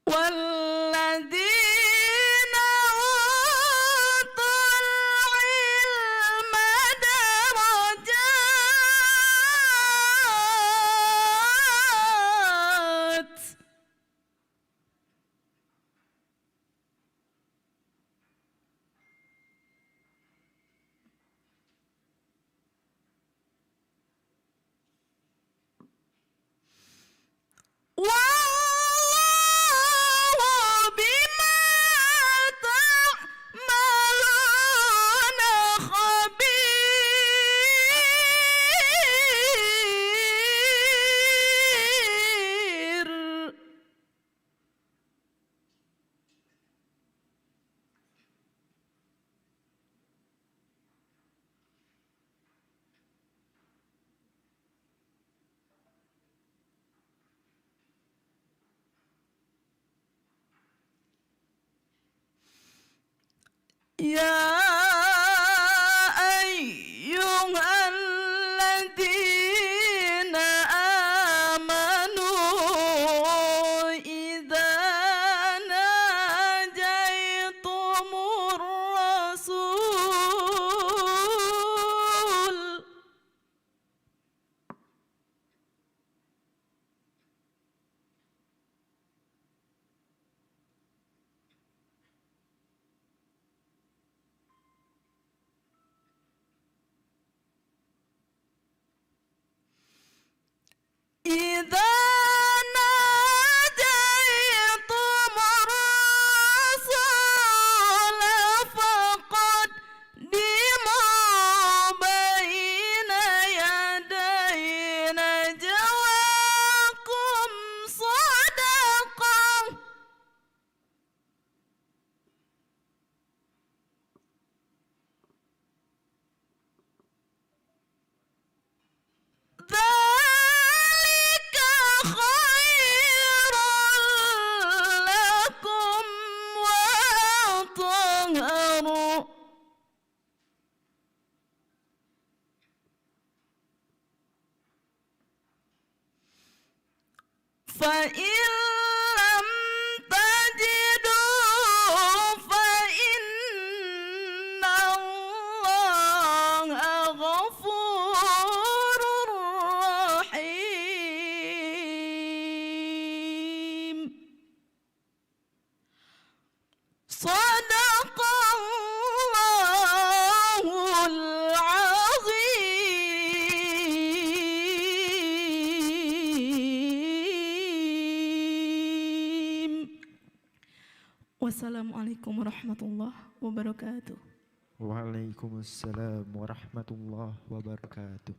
والذين أوتوا العلم درجات والله بما تعملون خبير. يا أيها الذين آمنوا إذا ناجيتم الرسول إذا ناجيتم الرسول فقدموا بين يدي نجواكم صدقة ذلك خير لكم وأطهر فإن لم تجدوا فإن الله غفور رحيم. صدق الله العظيم. Wassalamualaikum warahmatullahi wabarakatuh. Waalaikumsalam warahmatullahi wabarakatuh.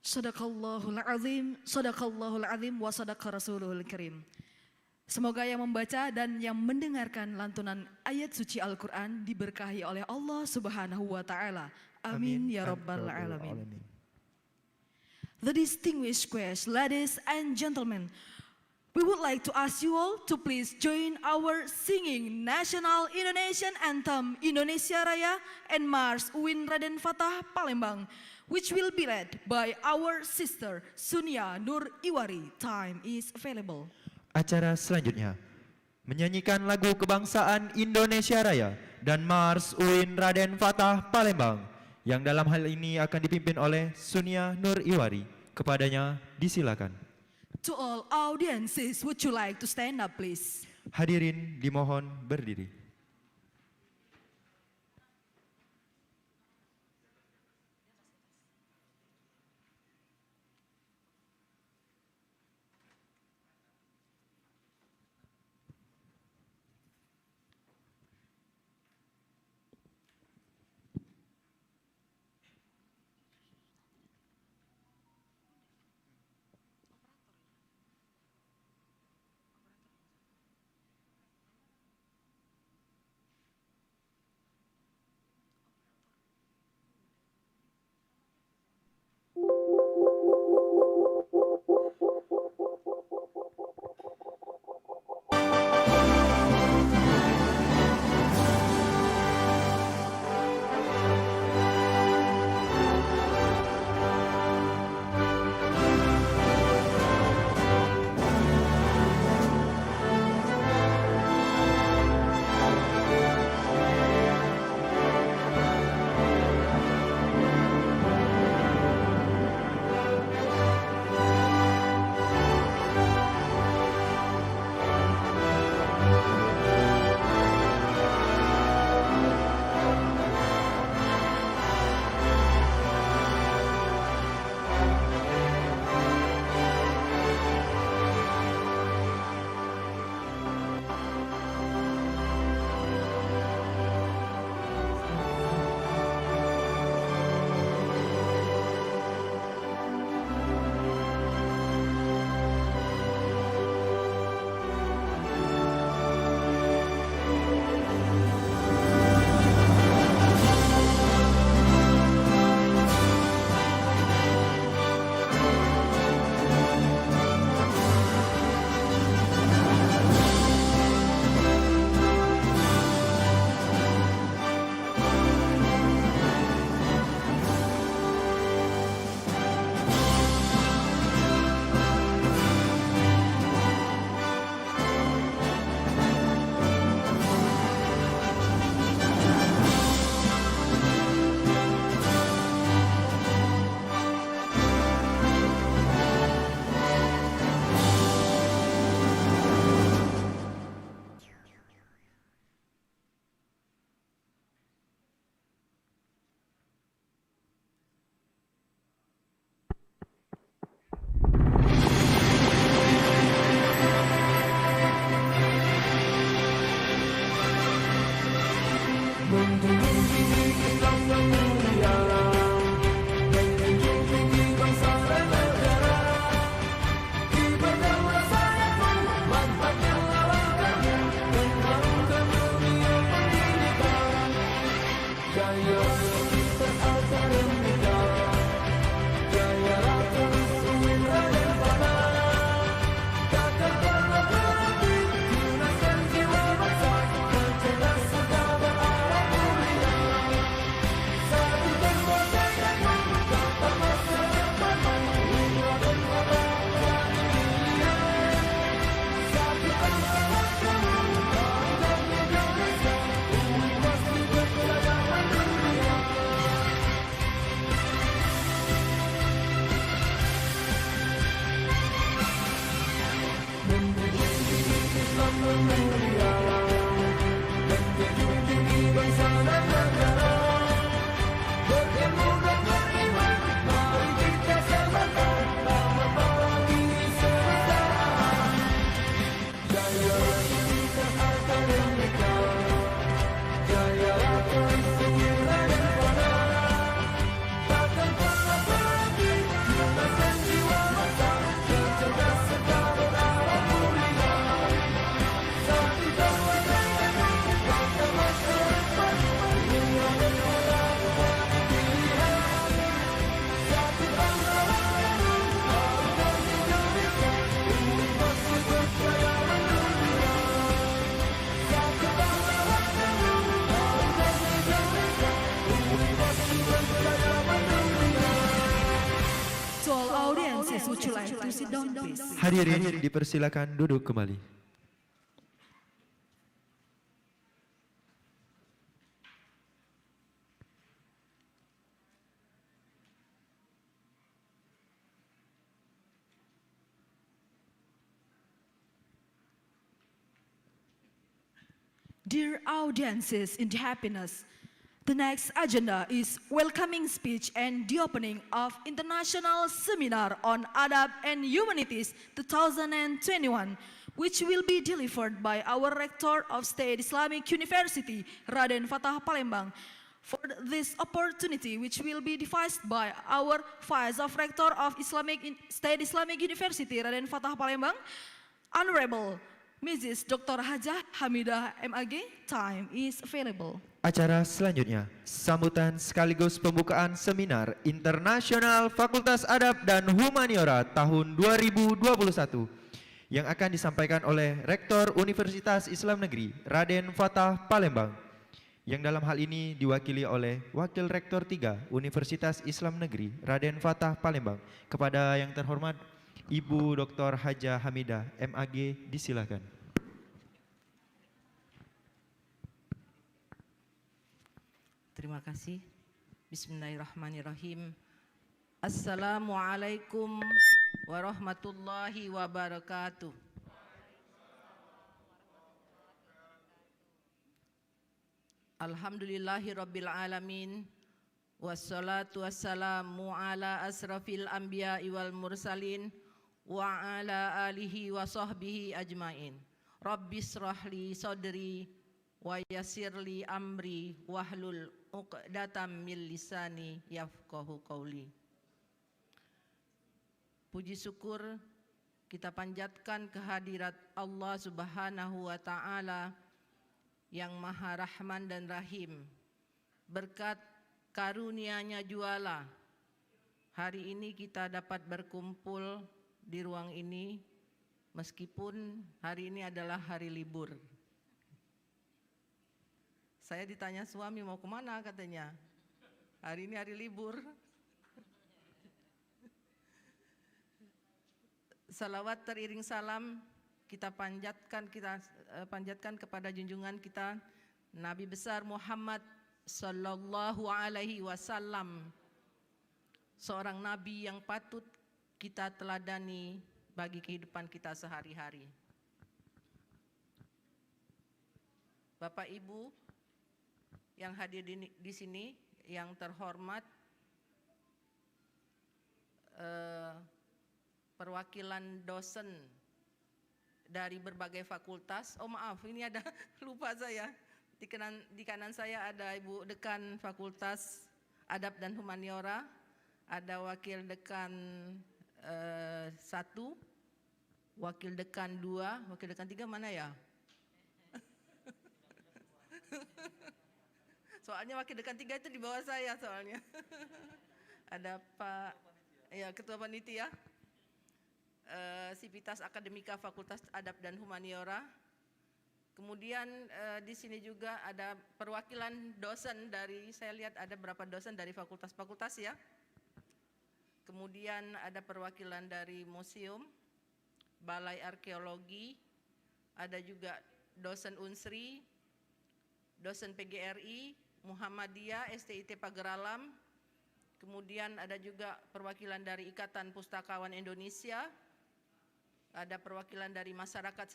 Sadaqallahul azim wa sadaqa rasulul karim. Semoga yang membaca dan yang mendengarkan lantunan ayat suci Al-Quran diberkahi oleh Allah Subhanahu wa Ta'ala. Amin ya Rabbal Alamin. The distinguished guests, ladies and gentlemen, we would like to ask you all to please join our singing national Indonesian anthem Indonesia Raya and Mars UIN Raden Fatah Palembang, which will be led by our sister Sunia Nur Iwari. Time is available. Acara selanjutnya menyanyikan lagu kebangsaan Indonesia Raya dan Mars UIN Raden Fatah Palembang yang dalam hal ini akan dipimpin oleh Sunia Nur Iwari. Kepadanya disilakan. To all audiences, would you like to stand up please? Hadirin dimohon berdiri. To all audiences, would you like to sit down, please? Hadirin dipersilakan duduk kembali. Dear audiences in the happiness, the next agenda is welcoming speech and the opening of International Seminar on Adab and Humanities 2021, which will be delivered by our Rector of State Islamic University, Raden Fatah Palembang. For this opportunity, which will be devised by our Vice of Rector of State Islamic University, Raden Fatah Palembang, Honorable Mrs. Dr. Hajah Hamidah MAG, time is available. Acara selanjutnya, sambutan sekaligus pembukaan seminar Internasional Fakultas Adab dan Humaniora tahun 2021 yang akan disampaikan oleh Rektor Universitas Islam Negeri Raden Fatah Palembang, yang dalam hal ini diwakili oleh Wakil Rektor 3 Universitas Islam Negeri Raden Fatah Palembang. Kepada yang terhormat Ibu Dr. Hajah Hamidah MAG, disilakan. Terima kasih. Bismillahirrahmanirrahim. Assalamualaikum warahmatullahi wabarakatuh. Alhamdulillahirabbil alamin. Wassalatu wassalamu ala asrafil anbiya'i wal mursalin wa ala alihi wa sahbihi ajmain. Rabbis rahli sadri wa yassirli amri wahlul uqdatam min lisani yafqahu qawli. Puji syukur kita panjatkan kehadirat Allah Subhanahu wa taala yang Maha Rahman dan Rahim. Berkat karunia-Nya jualah hari ini kita dapat berkumpul di ruang ini meskipun hari ini adalah hari libur. Saya ditanya suami mau kemana, katanya hari ini hari libur. Salawat teriring salam kita panjatkan kepada junjungan kita Nabi besar Muhammad sallallahu alaihi wasallam, seorang nabi yang patut kita teladani bagi kehidupan kita sehari-hari. Bapak Ibu yang hadir di sini, yang terhormat perwakilan dosen dari berbagai fakultas. Oh maaf, ini ada lupa saya. Di kanan saya ada Ibu Dekan Fakultas Adab dan Humaniora, ada Wakil Dekan 1, Wakil Dekan 2, Wakil Dekan 3 mana ya? Soalnya Wakil Dekan 3 itu di bawah saya soalnya. Ada Pak, ya Ketua Panitia, Sivitas Akademika Fakultas Adab dan Humaniora. Kemudian di sini juga ada perwakilan dosen dari, saya lihat ada berapa dosen dari fakultas-fakultas ya. Kemudian ada perwakilan dari museum, Balai Arkeologi, ada juga dosen Unsri, dosen PGRI, Muhammadiyah, STIT Pageralam, kemudian ada juga perwakilan dari Ikatan Pustakawan Indonesia, ada perwakilan dari masyarakat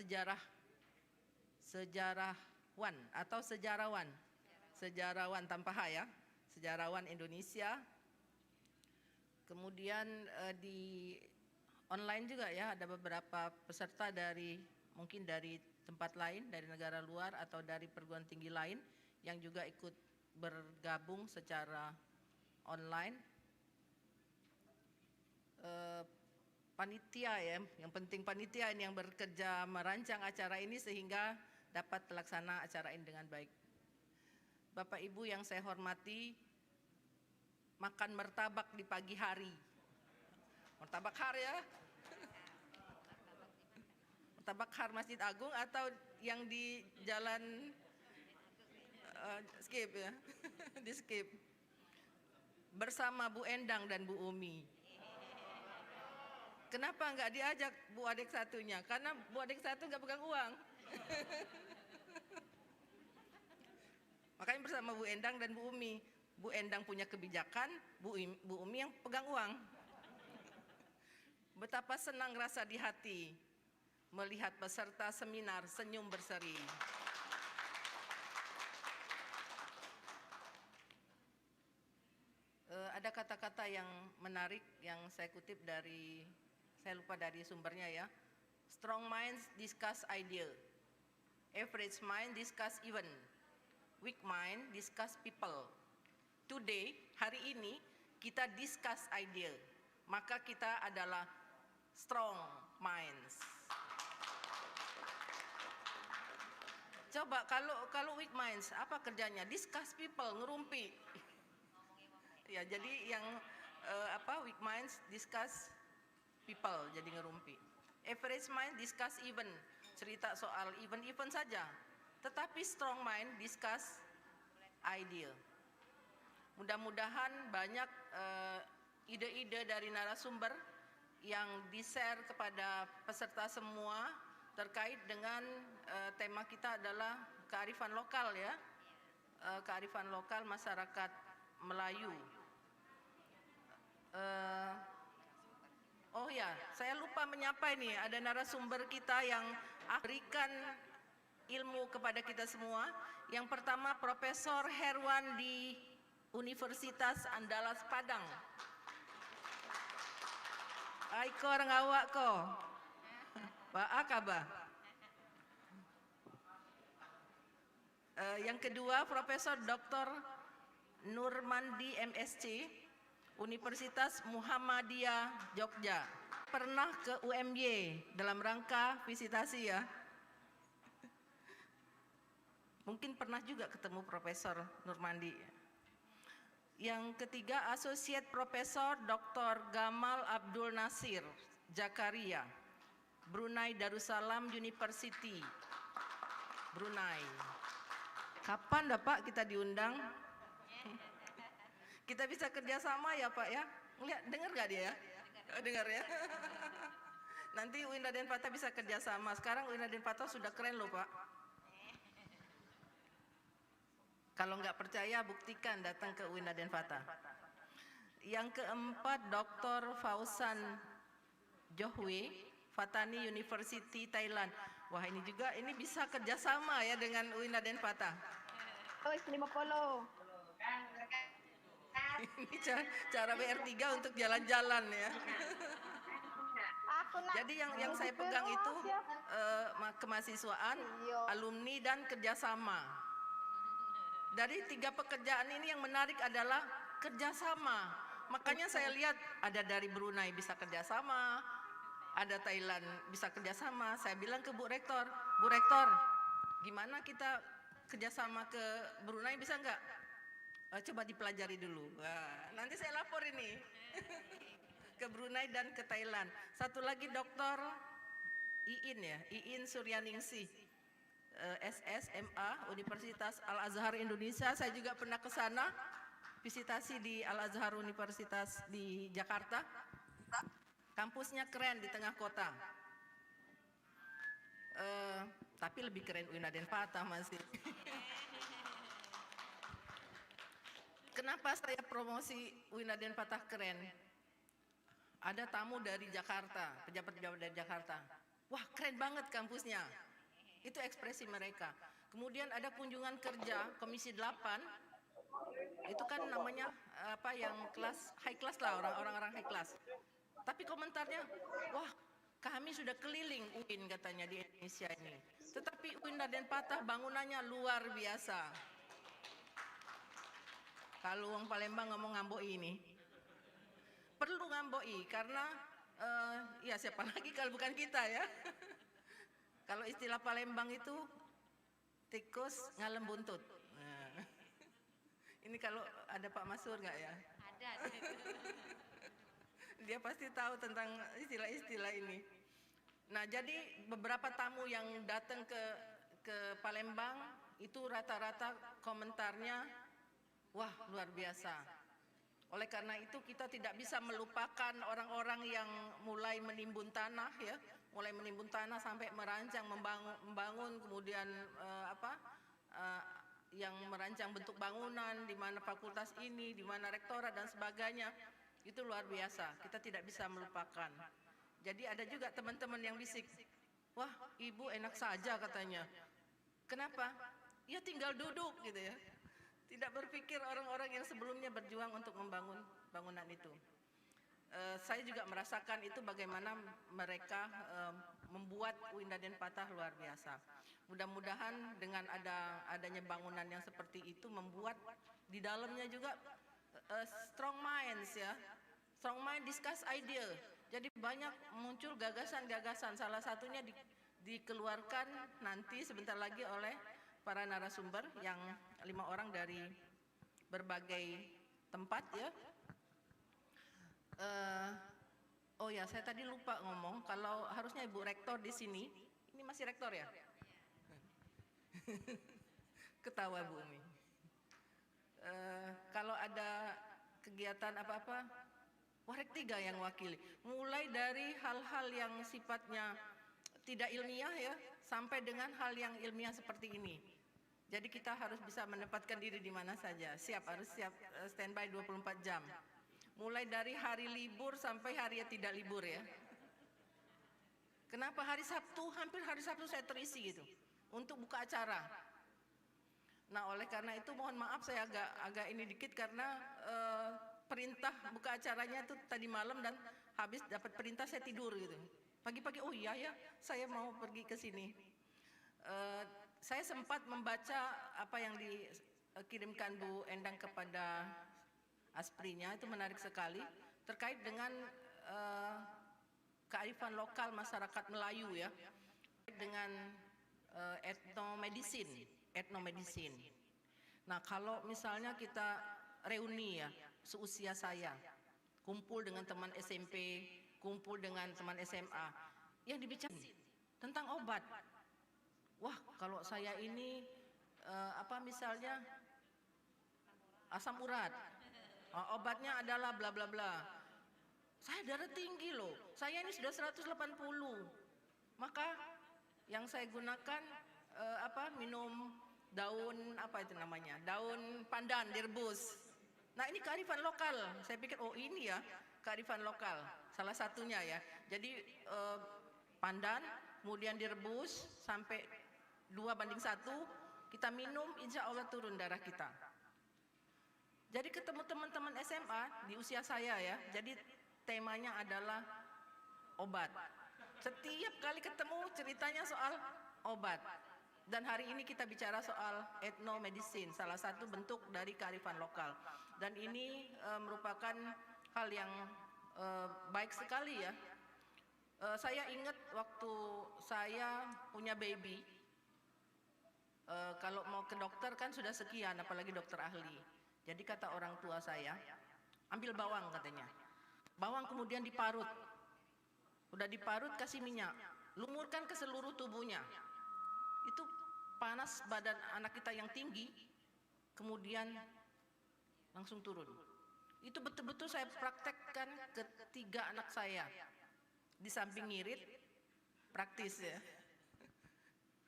sejarawan atau sejarawan tanpa H ya, sejarawan Indonesia. Kemudian di online juga ya ada beberapa peserta dari mungkin dari tempat lain, dari negara luar atau dari perguruan tinggi lain yang juga ikut bergabung secara online. Panitia ya, yang penting panitia ini yang bekerja merancang acara ini sehingga dapat terlaksana acara ini dengan baik. Bapak Ibu yang saya hormati, makan martabak di pagi hari. Martabak har ya. Martabak har Masjid Agung atau yang di jalan skip ya. Di skip. Bersama Bu Endang dan Bu Umi. Kenapa enggak diajak Bu adik satunya? Karena Bu adik satu enggak pegang uang. Makanya bersama Bu Endang dan Bu Umi. Bu Endang punya kebijakan, Bu Umi yang pegang uang. Betapa senang rasa di hati melihat peserta seminar senyum berseri. Ada kata-kata yang menarik yang saya kutip dari, saya lupa dari sumbernya ya. Strong minds discuss idea. Average mind discuss event. Weak mind discuss people. Today, hari ini, kita discuss idea. Maka kita adalah strong minds. Coba kalau weak minds, apa kerjanya? Discuss people, ngerumpi. Ya, jadi yang weak minds discuss people, jadi ngerumpi. Average mind discuss event, cerita soal event-event saja. Tetapi strong mind discuss idea. Mudah-mudahan banyak ide-ide dari narasumber yang di-share kepada peserta semua terkait dengan tema kita adalah kearifan lokal ya. Kearifan lokal masyarakat Melayu. Oh ya, saya lupa menyapa ini, ada narasumber kita yang berikan ilmu kepada kita semua. Yang pertama Profesor Herwan di Universitas Andalas Padang. Aiko orang awak ko. Ba'a kabah. Yang kedua Profesor Dr. Nurmandi MSc, Universitas Muhammadiyah Jogja. Pernah ke UMY dalam rangka visitasi ya. Mungkin pernah juga ketemu Profesor Nurmandi. Yang ketiga Associate Profesor Dr. Gamal Abdul Nasir Zakaria, Brunei Darussalam University, Brunei. Kapan dah Pak kita diundang? Kita bisa kerjasama ya Pak ya? Dengar gak dia ya? Dengar ya? Nanti UIN Raden Fatah bisa kerjasama. Sekarang UIN Raden Fatah sudah keren loh Pak. Kalau nggak percaya buktikan datang ke UIN Raden Fatah. Yang keempat Dr. Fausan Johwe, Fatani University Thailand. Wah ini juga, ini bisa kerjasama ya dengan UIN Raden Fatah. Oh, 50. Ini cara BR3 untuk jalan-jalan ya. Jadi yang saya pegang itu kemahasiswaan, alumni dan kerjasama. dari 3 pekerjaan ini yang menarik adalah kerjasama. Makanya saya lihat ada dari Brunei bisa kerjasama, ada Thailand bisa kerjasama. Saya bilang ke Bu Rektor, gimana kita kerjasama ke Brunei, bisa nggak? Coba dipelajari dulu. Wah, nanti saya lapor ini ke Brunei dan ke Thailand. Satu lagi Dr. Iin ya, Iin Suryaningsih, SSMA Universitas Al Azhar Indonesia. Saya juga pernah ke sana visitasi di Al Azhar Universitas di Jakarta. Kampusnya keren di tengah kota. Tapi lebih keren UIN Raden Fatah masih. Kenapa saya promosi UIN Raden Fatah keren? Ada tamu dari Jakarta, pejabat-pejabat dari Jakarta. Wah, keren banget kampusnya. Itu ekspresi mereka. Kemudian ada kunjungan kerja Komisi 8. Itu kan namanya apa yang kelas high class lah, orang-orang high class. Tapi komentarnya, wah, kami sudah keliling UIN katanya di Indonesia ini. Tetapi UIN Raden Fatah bangunannya luar biasa. Kalau orang Palembang ngomong ngamboi ini, perlu ngamboi karena ya siapa lagi kalau bukan kita ya. Kalau istilah Palembang itu tikus ngalem buntut. Nah, ini kalau ada Pak Masur nggak ya? Ada. Dia pasti tahu tentang istilah-istilah ini. Nah, jadi beberapa tamu yang datang ke Palembang itu rata-rata komentarnya, wah luar biasa. Oleh karena itu kita tidak bisa melupakan orang-orang yang mulai menimbun tanah ya, mulai menimbun tanah sampai merancang membangun kemudian yang merancang bentuk bangunan, di mana fakultas ini, di mana rektorat dan sebagainya. Itu luar biasa, kita tidak bisa melupakan. Jadi ada juga teman-teman yang bisik, wah ibu enak saja katanya. Kenapa? Ya tinggal duduk gitu ya. Tidak berpikir orang-orang yang sebelumnya berjuang untuk membangun bangunan itu. Saya juga merasakan itu bagaimana mereka membuat UIN Raden Fatah luar biasa. Mudah-mudahan dengan adanya bangunan yang seperti itu membuat di dalamnya juga strong minds ya. Strong mind discuss idea. Jadi banyak muncul gagasan-gagasan. Salah satunya dikeluarkan nanti sebentar lagi oleh para narasumber yang 5 orang dari berbagai tempat ya. Oh ya, saya tadi lupa ngomong kalau harusnya Ibu Rektor di sini. Ini masih Rektor ya? Ketawa Bu Umi. Kalau ada kegiatan apa-apa, Warek 3 yang wakili. Mulai dari hal-hal yang sifatnya tidak ilmiah ya, sampai dengan hal yang ilmiah seperti ini. Jadi kita harus bisa menempatkan diri di mana saja. Harus siap standby 24 jam. Mulai dari hari libur sampai hari yang tidak libur ya. Kenapa hari Sabtu, hampir hari Sabtu saya terisi gitu untuk buka acara. Nah, oleh karena itu mohon maaf saya agak ini dikit karena perintah buka acaranya itu tadi malam dan habis dapat perintah saya tidur gitu. Pagi-pagi oh iya ya, saya mau pergi ke sini. Saya sempat membaca apa yang dikirimkan Bu Endang kepada Asprinya, itu menarik sekali terkait dengan kearifan lokal masyarakat Melayu ya, dengan etnomedicine. Nah, kalau misalnya kita reuni ya, seusia saya, kumpul dengan teman SMP, kumpul dengan teman SMA, yang dibicarakan tentang obat. Wah, kalau saya ini misalnya asam urat, obatnya adalah bla bla bla. Saya darah tinggi loh, saya ini sudah 180. Maka yang saya gunakan minum daun daun pandan direbus. Nah, ini kearifan lokal. Saya pikir oh ini ya kearifan lokal, salah satunya ya. Jadi pandan kemudian direbus sampai 2:1, kita minum, insya Allah turun darah kita. Jadi ketemu teman-teman SMA di usia saya ya, jadi temanya adalah obat. Setiap kali ketemu ceritanya soal obat. Dan hari ini kita bicara soal etnomedicine, salah satu bentuk dari kearifan lokal. Dan ini merupakan hal yang baik sekali ya. Saya ingat waktu saya punya baby, kalau mau ke dokter kan sudah sekian, apalagi dokter ahli. Jadi kata orang tua saya, ambil bawang katanya. Bawang kemudian diparut. Udah diparut kasih minyak, lumurkan ke seluruh tubuhnya. Itu panas badan anak kita yang tinggi, kemudian langsung turun. Itu betul-betul saya praktekkan ke 3 anak saya. Di samping ngirit, praktis ya.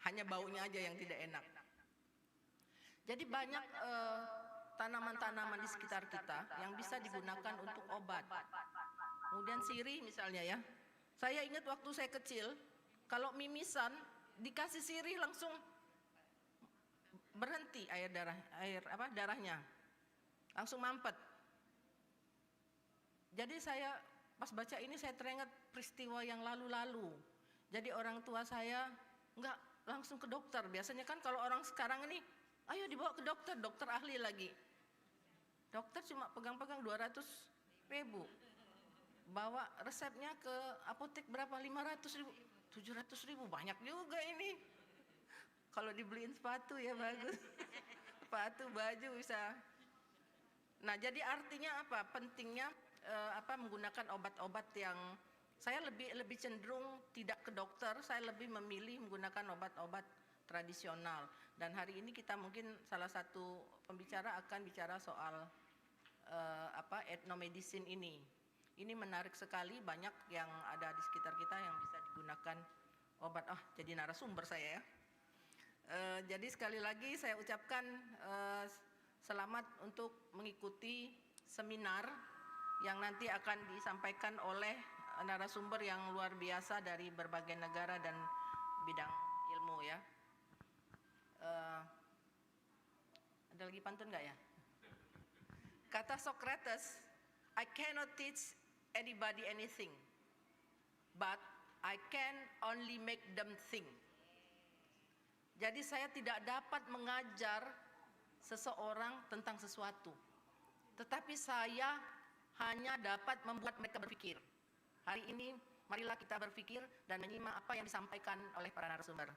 Hanya baunya aja yang tidak enak. Jadi banyak tanaman-tanaman di sekitar kita yang bisa digunakan untuk obat. Kemudian sirih misalnya ya. Saya ingat waktu saya kecil, kalau mimisan dikasih sirih langsung berhenti darahnya. Langsung mampet. Jadi saya pas baca ini saya teringat peristiwa yang lalu-lalu. Jadi orang tua saya enggak langsung ke dokter. Biasanya kan kalau orang sekarang ini, ayo dibawa ke dokter, dokter ahli lagi. Dokter cuma pegang-pegang 200.000. Bawa resepnya ke apotek berapa? 500.000, 700.000, banyak juga ini. Kalau dibeliin sepatu ya bagus. Sepatu, baju bisa. Nah, jadi artinya apa? Pentingnya menggunakan obat-obat yang saya lebih cenderung tidak ke dokter, saya lebih memilih menggunakan obat-obat tradisional. Dan hari ini kita mungkin salah satu pembicara akan bicara soal etnomedicine ini. Ini menarik sekali, banyak yang ada di sekitar kita yang bisa digunakan obat. Jadi narasumber saya ya. Jadi sekali lagi saya ucapkan selamat untuk mengikuti seminar yang nanti akan disampaikan oleh narasumber yang luar biasa dari berbagai negara dan bidang ilmu ya. Ada lagi pantun nggak ya? Kata Socrates, I cannot teach anybody anything, but I can only make them think. Jadi saya tidak dapat mengajar seseorang tentang sesuatu, tetapi saya hanya dapat membuat mereka berpikir. Hari ini marilah kita berpikir dan menyimak apa yang disampaikan oleh para narasumber.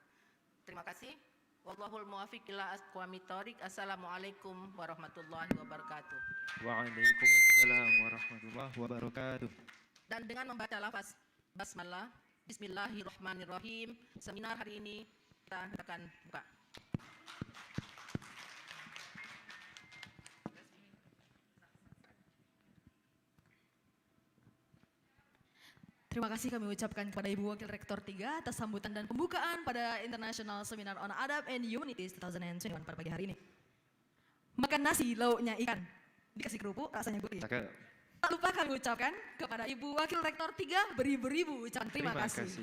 Terima kasih. Wallahul muwaffiq ila aqwamit thoriq. Assalamualaikum warahmatullahi wabarakatuh. Waalaikumsalam warahmatullahi wabarakatuh. Dan dengan membaca lafaz basmalah, bismillahirrahmanirrahim, seminar hari ini kita akan buka. Terima kasih kami ucapkan kepada Ibu Wakil Rektor 3 atas sambutan dan pembukaan pada International Seminar on Adab and Humanities 2021 pada pagi hari ini. Makan nasi, lauknya ikan, dikasih kerupuk, rasanya gurih. Tak lupa kami ucapkan kepada Ibu Wakil Rektor 3 beribu-ribu ucapan terima kasih.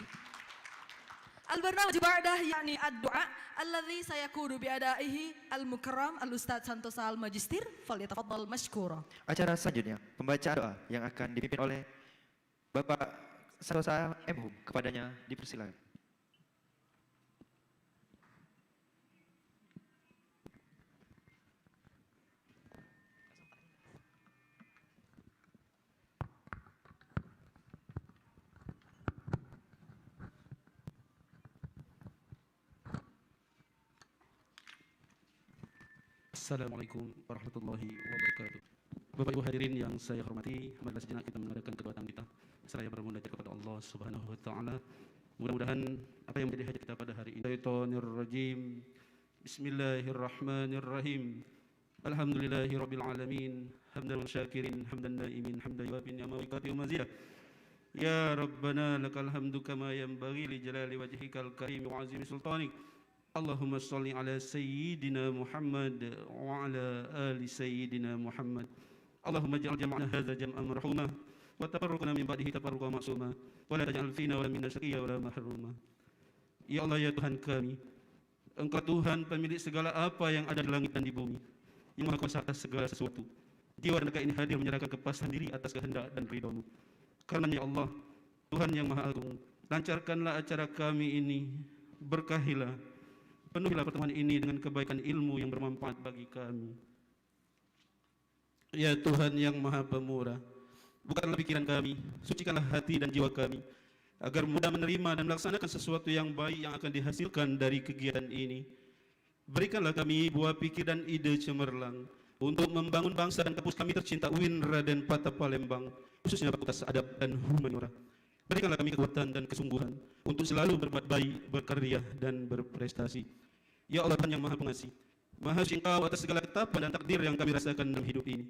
Al-barnamij ba'dah yakni ad-du'a alladhi sayakunu bi'adaihi al-mukarram al-Ustadz Santosa al-Majistir falyatafaddal mashkura. Acara selanjutnya, pembacaan doa yang akan dipimpin oleh Bapak Santosa MHum, kepadanya dipersilakan. Assalamualaikum warahmatullahi wabarakatuh. Bapak Ibu hadirin yang saya hormati, marilah sejenak kita mengadakan kedua tangan kita seraya bermunajat kepada Allah Subhanahu wa taala. Mudah-mudahan apa yang menjadi hajat kita pada hari ini. Syaitonirrajim. Bismillahirrahmanirrahim. Alhamdulillahirabbil alamin. Hamdan syakirin, hamdan naimin, hamdan yuwafin ni'amahu wa yukafi mazidah. Ya Rabbana lakal hamdu kama yanbaghi li jalali wajhikal karim wa azimi sultanik. Allahumma salli ala sayyidina Muhammad wa ala ali sayyidina Muhammad. Allahumma ja'al jam'ana hadza jam'an marhuma wa tafarruqana min ba'dihi tafarruqan ma'suma wa la taj'al fina wa la minna syaqiyya wa la mahruma. Ya Allah ya Tuhan kami, Engkau Tuhan pemilik segala apa yang ada di langit dan di bumi, yang Maha Kuasa atas segala sesuatu. Jiwa dan ini hadir menyerahkan kepastian diri atas kehendak dan ridha-Mu. Karena ya Allah, Tuhan yang Maha Agung, lancarkanlah acara kami ini, berkahilah, Penuhilah pertemuan ini dengan kebaikan ilmu yang bermanfaat bagi kami. Ya Tuhan yang Maha Pemurah, bukanlah pikiran kami, sucikanlah hati dan jiwa kami, agar mudah menerima dan melaksanakan sesuatu yang baik yang akan dihasilkan dari kegiatan ini. Berikanlah kami buah pikir dan ide cemerlang untuk membangun bangsa dan kampus kami tercinta UIN Raden Patah Palembang, khususnya Fakultas Adab dan Humaniora. Berikanlah kami kekuatan dan kesungguhan untuk selalu berbuat baik, berkarya, dan berprestasi. Ya Allah Tuhan yang Maha Pengasih, Maha Suci Engkau atas segala ketetapan dan takdir yang kami rasakan dalam hidup ini.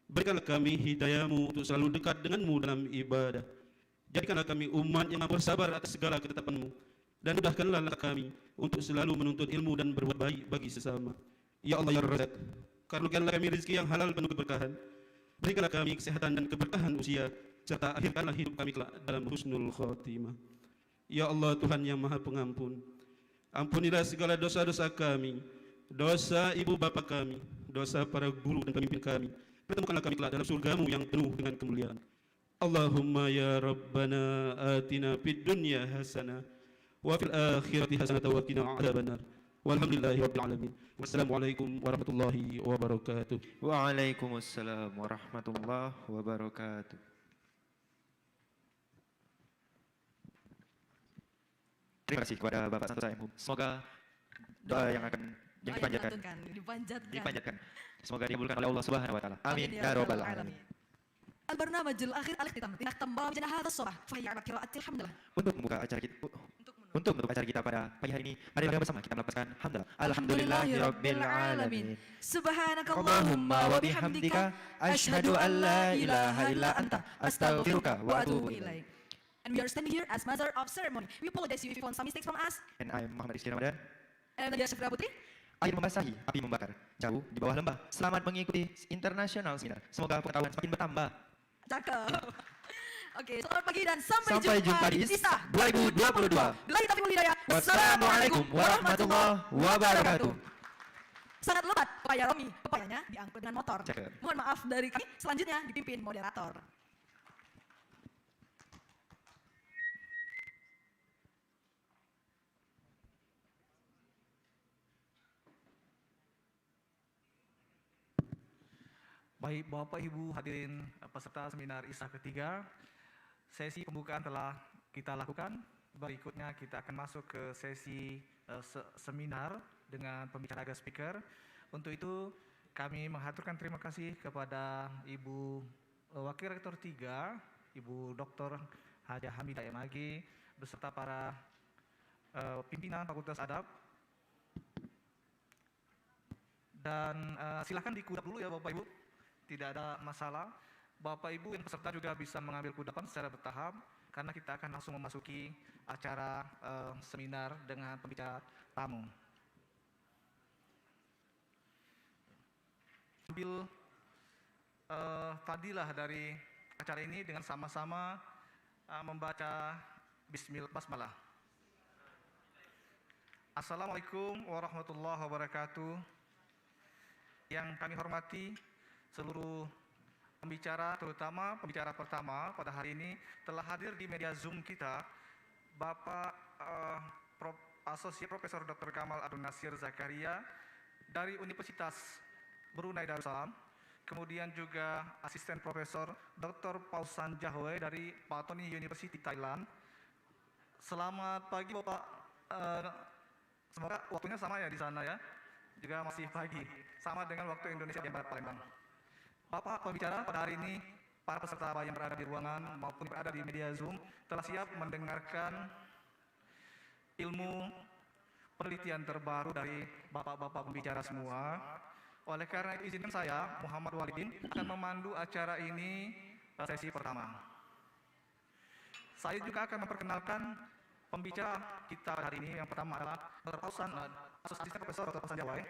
Berikanlah kami hidayah-Mu untuk selalu dekat dengan-Mu dalam ibadah. Jadikanlah kami umat yang mampu bersabar atas segala ketetapan-Mu, dan mudahkanlah langkah kami untuk selalu menuntut ilmu dan berbuat baik bagi sesama. Ya Allah ya Razak, karuniakanlah kami rezeki yang halal penuh keberkahan. Berikanlah kami kesehatan dan keberkahan usia, serta akhirkanlah hidup kami kelak dalam husnul khotimah. Ya Allah Tuhan yang Maha Pengampun, ampunilah segala dosa-dosa kami, dosa ibu bapa kami, dosa para guru dan pemimpin kami. Pertemukanlah kami kelak dalam surga-Mu yang penuh dengan kemuliaan. Allahumma ya Rabbana atina fid dunya hasanah wa fil akhirati hasanah wa qina adzabannar. Walhamdulillahi rabbil alamin. Wassalamualaikum warahmatullahi wabarakatuh. Waalaikumsalam warahmatullahi wabarakatuh. Terima kasih kepada Bapak Santosa M. Semoga doa yang akan dipanjatkan. Semoga dikabulkan oleh Allah Subhanahu wa taala. Amin ya rabbal alamin. Al-barnamajul akhir al-ikhtitam. Tinaktam bawah jana hadha as-sabah. Fahiyya ala qiraatil hamdalah. Untuk membuka acara kita pada pagi hari ini, mari bersama kita melakukan hamdalah. Alhamdulillahirabbil alamin. Subhanakallahumma wa bihamdika asyhadu an la ilaha illa anta astaghfiruka wa atubu ilaik. And we are standing here as master of ceremony. We apologize if you found some mistakes from us. And I am Muhammad Rizky Ramadan. And Nadia Syafira Putri. Air membasahi, api membakar, jauh di bawah lembah. Selamat mengikuti International Seminar. Semoga pengetahuan semakin bertambah. Cakep. Oke, selamat pagi dan sampai jumpa di ISTA 2022. Billahi taufiq wal hidayah. Wassalamualaikum warahmatullahi wabarakatuh. Sangat lebat pepaya Romi, pepayanya diangkut dengan motor. Cakep. Mohon maaf dari kami, selanjutnya dipimpin moderator. Baik Bapak Ibu hadirin peserta seminar ISA ketiga, sesi pembukaan telah kita lakukan. Berikutnya kita akan masuk ke sesi seminar dengan pembicara guest speaker. Untuk itu kami mengaturkan terima kasih kepada Ibu Wakil Rektor 3, Ibu Dr. Hajah Hamidah MAG, beserta para pimpinan Fakultas Adab. Dan silakan dikudap dulu ya Bapak Ibu. Tidak ada masalah. Bapak Ibu yang peserta juga bisa mengambil kudapan secara bertahap karena kita akan langsung memasuki acara seminar dengan pembicara tamu. Ambil fadilah dari acara ini dengan sama-sama membaca Bismillah. Assalamualaikum warahmatullahi wabarakatuh. Yang kami hormati seluruh pembicara, terutama pembicara pertama pada hari ini telah hadir di media Zoom kita, Bapak Asosiat Profesor Dr. Kamal Adun Nasir Zakaria dari Universitas Brunei Darussalam, kemudian juga Asisten Profesor Dr. Pausan Jahwe dari Patani University Thailand. Selamat pagi Bapak, semoga waktunya sama ya di sana ya, juga masih pagi, sama dengan waktu Indonesia di Barat Palembang. Bapak pembicara pada hari ini, para peserta yang berada di ruangan maupun berada di media Zoom telah siap mendengarkan ilmu penelitian terbaru dari bapak-bapak pembicara semua. Oleh karena itu izinkan saya, Muhammad Walidin, akan memandu acara ini sesi pertama. Saya juga akan memperkenalkan pembicara kita hari ini. Yang pertama adalah Dr. Pausan, Asisten Profesor Dr. Pausan Jawai.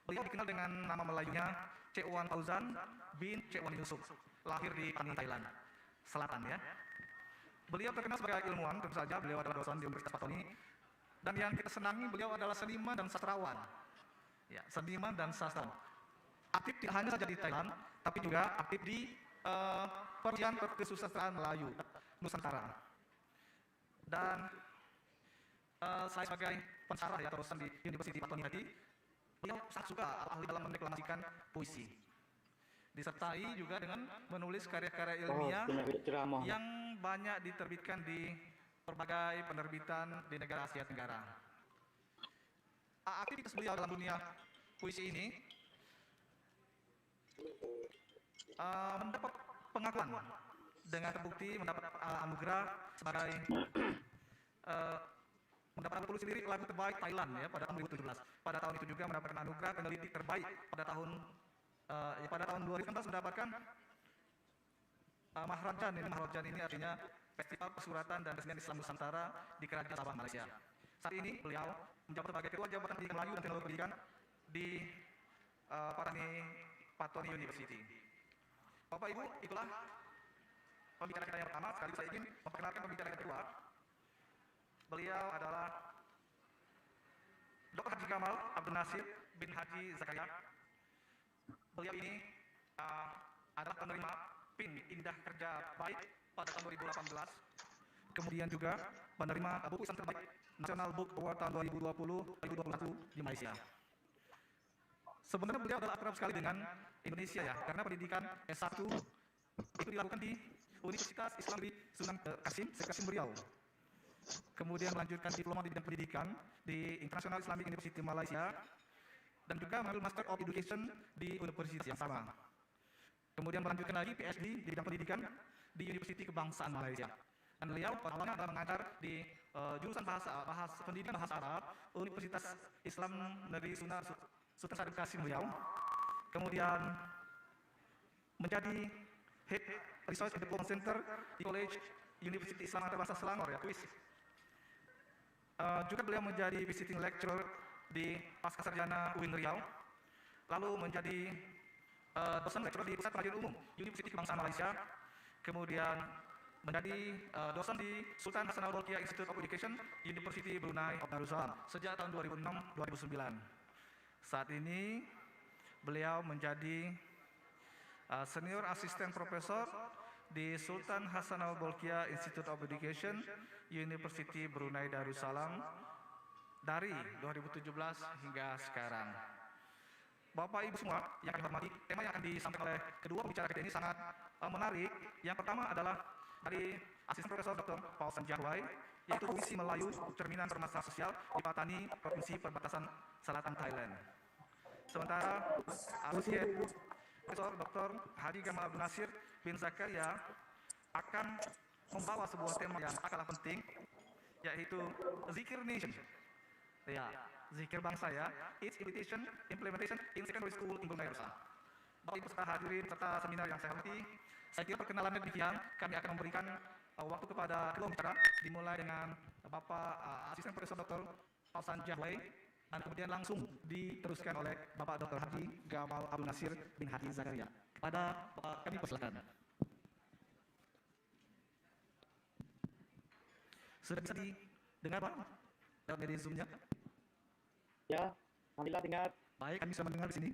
Beliau dikenal dengan nama Melayunya Cik Wan Fauzan bin Cik Wan Yusuf, lahir di Pani, Thailand Selatan ya. Beliau terkenal sebagai ilmuwan, tentu saja beliau adalah dosen di Universitas Patani. Dan yang kita senangi, beliau adalah seniman dan sastrawan. Ya, seniman dan sastrawan. Aktif tidak hanya saja di Thailand, tapi juga aktif di Perhimpunan Kesusastraan Melayu Nusantara. Dan saya sebagai pensarah ya terusan di University Patoni Hadi. Beliau sangat suka ahli dalam mendeklamasikan puisi. Disertai juga dengan menulis karya-karya ilmiah yang banyak diterbitkan di berbagai penerbitan di negara Asia Tenggara. Aktivitas beliau dalam dunia puisi ini mendapat pengakuan dengan terbukti mendapat anugerah sebagai mendapatkan tulis lirik lagu terbaik Thailand ya pada tahun 2017. Pada tahun itu juga mendapatkan anugerah peneliti terbaik pada tahun 2019 mendapatkan Maharajan ini artinya Festival Pesuratan dan Kesenian Islam Nusantara di Kerajaan Sabah, Malaysia. Saat ini beliau menjabat sebagai Ketua Jabatan Pendidikan Melayu dan Teknologi Pendidikan di Patoni University. Bapak Ibu, itulah pembicara kita yang pertama. Sekali saya ingin memperkenalkan pembicara yang kedua. Beliau adalah Dr. Haji Gamal Abdul Nasir bin Haji Zakaria. Beliau ini adalah penerima PIN Indah Kerja Baik pada tahun 2018. Kemudian juga penerima buku Islam terbaik National Book Award tahun 2020-2021 di Malaysia. Sebenarnya beliau adalah akrab sekali dengan Indonesia ya, karena pendidikan S1 itu dilakukan di Universitas Islam di Sunan Kasim Riau. Kemudian melanjutkan diploma di bidang pendidikan di International Islamic University Malaysia dan juga mengambil Master of Education di universitas yang sama. Kemudian melanjutkan lagi PhD di bidang pendidikan di Universiti Kebangsaan Malaysia. Dan beliau awalnya adalah mengajar di jurusan pendidikan bahasa Arab Universitas Islam Negeri Sultan Syarif Kasim Riau. Kemudian menjadi Head Research and Development Center di College University Islam Antarabangsa Selangor ya, KUIS. Juga beliau menjadi visiting lecturer di Pascasarjana UIN Riau, lalu menjadi dosen lecturer di Pusat Pengajian Umum Universiti Kebangsaan Malaysia, kemudian menjadi dosen di Sultan Hasan Al-Bolkiah Institute of Education University Brunei Darussalam sejak tahun 2006-2009. Saat ini beliau menjadi senior asisten profesor di Sultan Hasan Al-Bolkiah Institute of Education University Brunei Darussalam dari 2017 hingga sekarang. Bapak Ibu semua yang kami hormati, tema yang akan disampaikan oleh kedua pembicara kita ini sangat menarik. Yang pertama adalah dari asisten profesor Dr. Pausan Jahwai, yaitu puisi Melayu cerminan permasalahan sosial di Patani, Provinsi Perbatasan Selatan Thailand. Sementara asosiat Profesor Dr. Haji Gamal Abdul Nasir bin Zakaria akan membawa sebuah tema yang tak kalah penting, yaitu Zikir Nation. Ya, zikir bangsa ya. Its implementation in secondary school in Brunei Darussalam. Bapak Ibu serta hadirin serta seminar yang saya hormati, saya kira perkenalannya demikian. Kami akan memberikan waktu kepada kedua pembicara, dimulai dengan Bapak Asisten Profesor Dr. Pausan Jahwai, dan kemudian langsung diteruskan oleh Bapak Dr. Haji Gamal Abdul Nasir bin Haji Zakaria. Kepada Bapak kami persilakan. Sudah bisa didengar Pak? Lewat media Zoom-nya? Ya, alhamdulillah dengar. Baik, kami bisa mendengar di sini.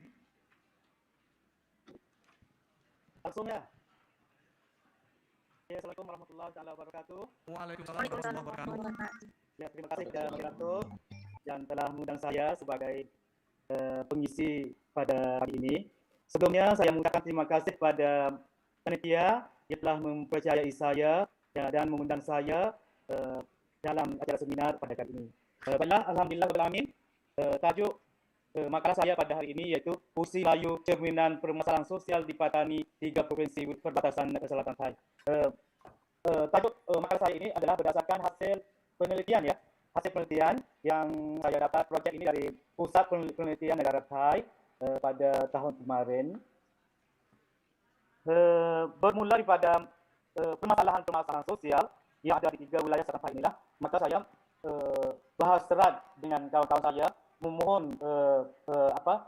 Langsung ya. Ya, Assalamualaikum warahmatullahi wabarakatuh. Waalaikumsalam warahmatullahi wabarakatuh. Ya, terima kasih kepada moderator yang telah mengundang saya sebagai pengisi pada hari ini. Sebelumnya saya mengucapkan terima kasih kepada panitia yang telah mempercayai saya dan mengundang saya dalam acara seminar pada kali ini. Baiklah, alhamdulillah rabbil alamin. Tajuk makalah saya pada hari ini yaitu Puisi Melayu Cerminan Permasalahan Sosial di Patani, 3 Provinsi Perbatasan Selatan Thai. Tajuk makalah saya ini adalah berdasarkan hasil penelitian ya. Hasil penelitian yang saya dapat projek ini dari Pusat Penelitian Negara Thai pada tahun kemarin. Bermula daripada permasalahan-permasalahan sosial yang ada di 3 wilayah Selatan Thai inilah, maka saya bahas serat dengan kawan-kawan saya, memohon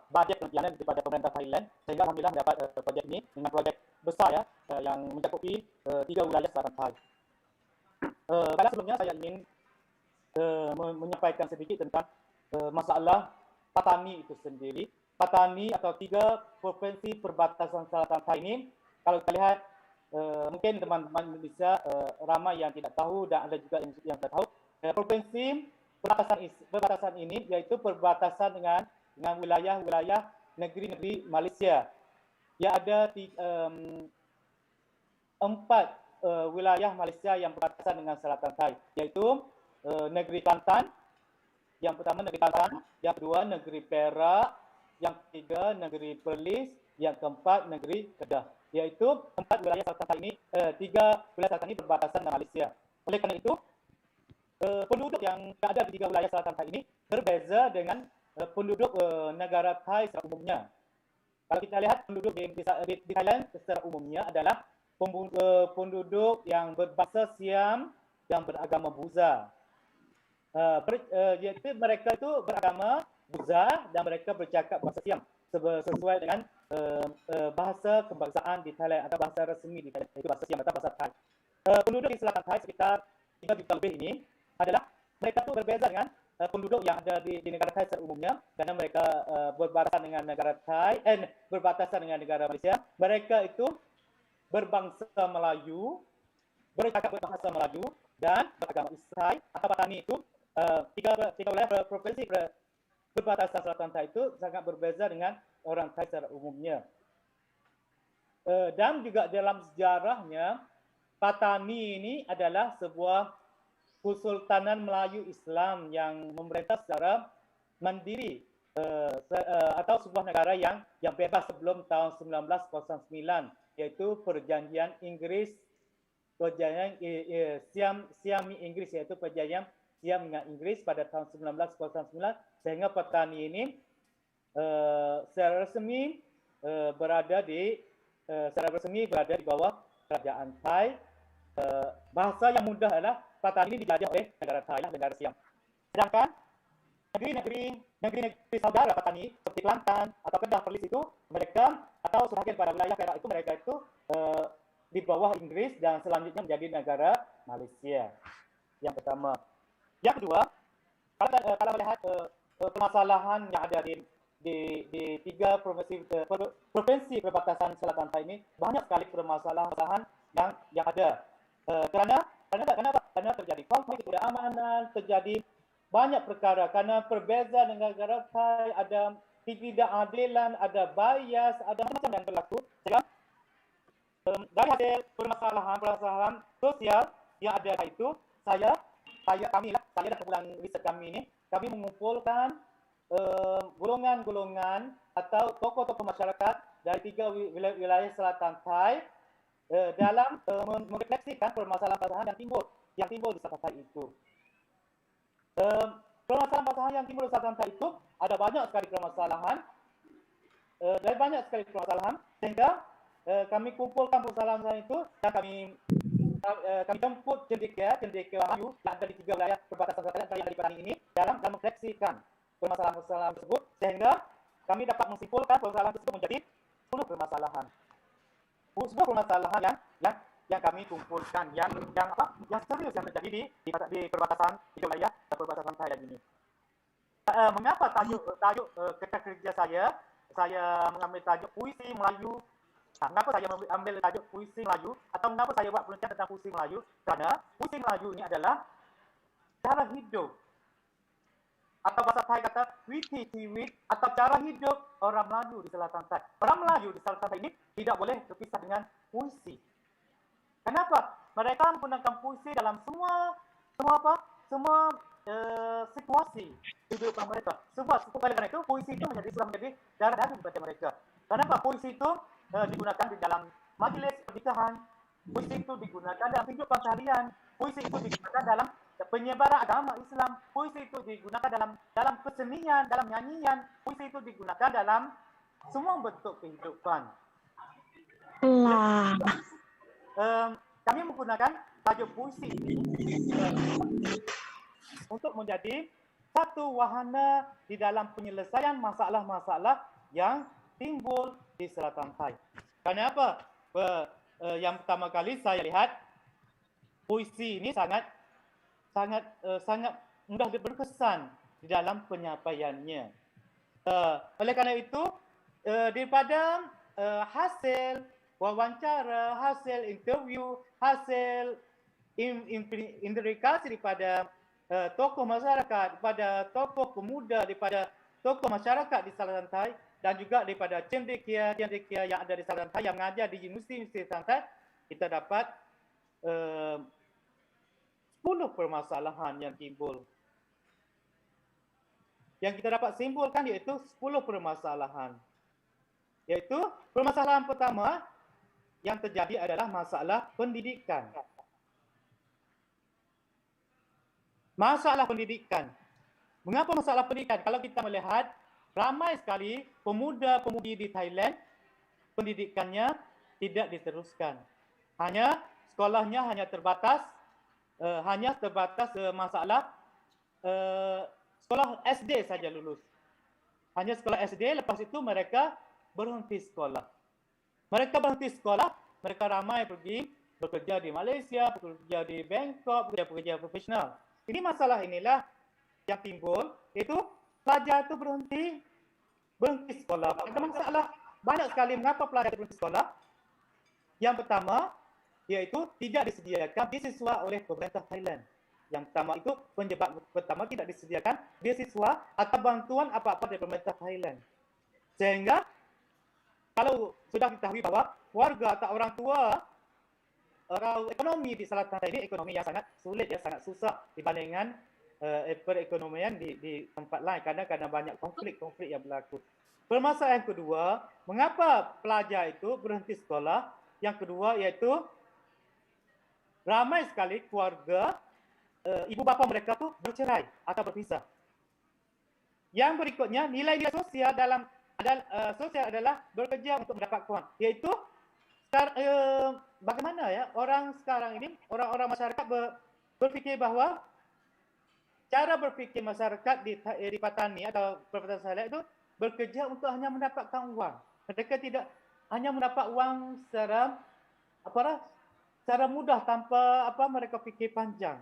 bajet penelitian daripada pemerintah Thailand, sehingga alhamdulillah mendapat projek ini dengan projek besar ya, yang mencakupi 3 wilayah Selatan Thai. Pada sebelumnya saya ingin menyampaikan sedikit tentang masalah Patani itu sendiri. Patani atau 3 provinsi perbatasan Selatan Thai ini, kalau kita lihat mungkin teman-teman Indonesia ramai yang tidak tahu dan ada juga yang tidak tahu. Provinsi perbatasan ini yaitu perbatasan dengan wilayah-wilayah negeri-negeri Malaysia. Ya ada 4 wilayah Malaysia yang berbatasan dengan selatan Thai, yaitu negeri Kelantan. Yang pertama negeri Kelantan, yang kedua negeri Perak, yang ketiga negeri Perlis, yang keempat negeri Kedah. Yaitu 4 wilayah selatan Thai ini, 3 wilayah selatan ini berbatasan dengan Malaysia. Oleh kerana itu, penduduk yang ada di 3 wilayah selatan Thai ini berbeza dengan penduduk negara Thai secara umumnya. Kalau kita lihat penduduk di Thailand secara umumnya adalah penduduk yang berbangsa Siam yang beragama Buddha. Iaitu mereka itu beragama Buddha dan mereka bercakap bahasa Siam sesuai dengan bahasa kebangsaan di Thailand atau bahasa resmi di Thailand, iaitu bahasa Siam atau bahasa Thai. Penduduk di selatan Thai sekitar 3 juta lebih ini adalah mereka itu berbeza dengan penduduk yang ada di negara Thai secara umumnya, karena mereka berbatasan dengan negara Thai, berbatasan dengan negara Malaysia. Mereka itu berbangsa Melayu, bercakap bahasa Melayu dan beragama Islam atau Patani. Itu tiga wilayah provinsi berbatasan selatan Thai itu sangat berbeza dengan orang Thai secara umumnya. Dan juga dalam sejarahnya, Patani ini adalah sebuah Kesultanan Melayu Islam yang memerintah secara mandiri atau sebuah negara yang bebas sebelum tahun 1909, yaitu perjanjian Inggris, perjanjian Siam Inggris, yaitu perjanjian Siam dengan Inggris pada tahun 1909, sehingga Patani ini secara resmi berada di bawah kerajaan Thai. Bahasa yang mudah adalah Patani ini dijajah oleh negara Thai, negara Siam. Sedangkan negeri-negeri saudara Patani seperti Kelantan atau Kedah, Perlis itu mereka atau sebahagian pada wilayah Perak itu mereka itu di bawah Inggris dan selanjutnya menjadi negara Malaysia. Yang pertama. Yang kedua, kalau melihat permasalahan yang ada di 3 provinsi perbatasan selatan Thai ini, banyak sekali permasalahan yang ada. Karena terjadi konflik, ketidakamanan, terjadi banyak perkara. Karena perbezaan negara Thai, ada ketidakadilan, ada bias, ada macam-macam yang berlaku. Sehingga dari hasil permasalahan sosial yang ada itu, saya dan kumpulan riset kami ini, kami mengumpulkan golongan-golongan atau tokoh-tokoh masyarakat dari 3 wilayah selatan Thai dalam merefleksikan permasalahan yang timbul di selatan Thai itu. Permasalahan yang timbul di selatan Thai itu ada banyak sekali permasalahan, sehingga kami kumpulkan permasalahan itu dan kami jemput cendekia Melayu yang ada di 3 wilayah perbatasan selatan yang ada di Patani ini dalam merefleksikan permasalahan tersebut, sehingga kami dapat menyimpulkan permasalahan tersebut menjadi 10 permasalahan. 10 permasalahan yang kami kumpulkan yang serius yang terjadi di perbatasan di wilayah perbatasan Thailand ini. Mengapa tajuk kerja saya mengambil tajuk puisi Melayu? Mengapa saya ambil tajuk puisi Melayu atau mengapa saya buat penelitian tentang puisi Melayu? Karena puisi Melayu ini adalah cara hidup, atau bahasa Thai kata witi tiwit, atau cara hidup orang Melayu di selatan Thai. Orang Melayu di selatan Thai ini tidak boleh terpisah dengan puisi. Kenapa? Mereka menggunakan puisi dalam semua situasi kehidupan mereka. Sebab karena itu puisi itu sudah menjadi darah daging pada mereka. Kenapa? Puisi itu digunakan di dalam majelis pernikahan, puisi itu digunakan dalam kehidupan seharian, puisi itu digunakan dalam penyebaran agama Islam, puisi itu digunakan dalam kesenian, dalam nyanyian, puisi itu digunakan dalam semua bentuk kehidupan. Kami menggunakan tajuk puisi ini untuk menjadi satu wahana di dalam penyelesaian masalah-masalah yang timbul di selatan Thai. Kenapa? Yang pertama kali saya lihat puisi ini sangat mudah berkesan di dalam penyampaiannya. Oleh karena itu, daripada hasil wawancara, hasil interview, hasil implikasi daripada tokoh masyarakat, kepada tokoh pemuda, daripada tokoh masyarakat di Selatan Thai dan juga daripada cendekia yang ada di Selatan Thai yang mengajar di universiti Selatan Thai, kita dapat 10 permasalahan yang timbul. Yang kita dapat simpulkan iaitu 10 permasalahan. Iaitu permasalahan pertama yang terjadi adalah masalah pendidikan. Masalah pendidikan. Mengapa masalah pendidikan? Kalau kita melihat, ramai sekali pemuda-pemudi di Thailand, pendidikannya tidak diteruskan. Sekolahnya hanya terbatas masalah sekolah SD saja lulus. Hanya sekolah SD, lepas itu mereka berhenti sekolah. Mereka ramai pergi bekerja di Malaysia, bekerja di Bangkok, bekerja profesional. Ini masalah inilah yang timbul, iaitu pelajar itu berhenti sekolah. Ada masalah banyak sekali mengapa pelajar berhenti sekolah. Yang pertama, iaitu tidak disediakan beasiswa oleh pemerintah Thailand. Yang pertama itu penyebab pertama tidak disediakan beasiswa atau bantuan apa-apa dari pemerintah Thailand. Sehingga kalau sudah diketahui bahwa warga atau orang tua, ekonomi di Selatan Thai ini ekonomi yang sangat sulit, ya, sangat susah dibandingkan perekonomian di tempat lain karena banyak konflik yang berlaku. Permasalahan kedua, mengapa pelajar itu berhenti sekolah? Yang kedua iaitu ramai sekali keluarga ibu bapa mereka tu bercerai atau berpisah. Yang berikutnya, nilai-nilai sosial adalah bekerja untuk mendapat keuntungan, iaitu bagaimana ya orang sekarang ini, orang-orang masyarakat berfikir bahwa cara berfikir masyarakat di Patani atau Perempatan Saleh itu bekerja untuk hanya mendapatkan uang. Mereka tidak hanya mendapat uang secara mudah tanpa mereka fikir panjang.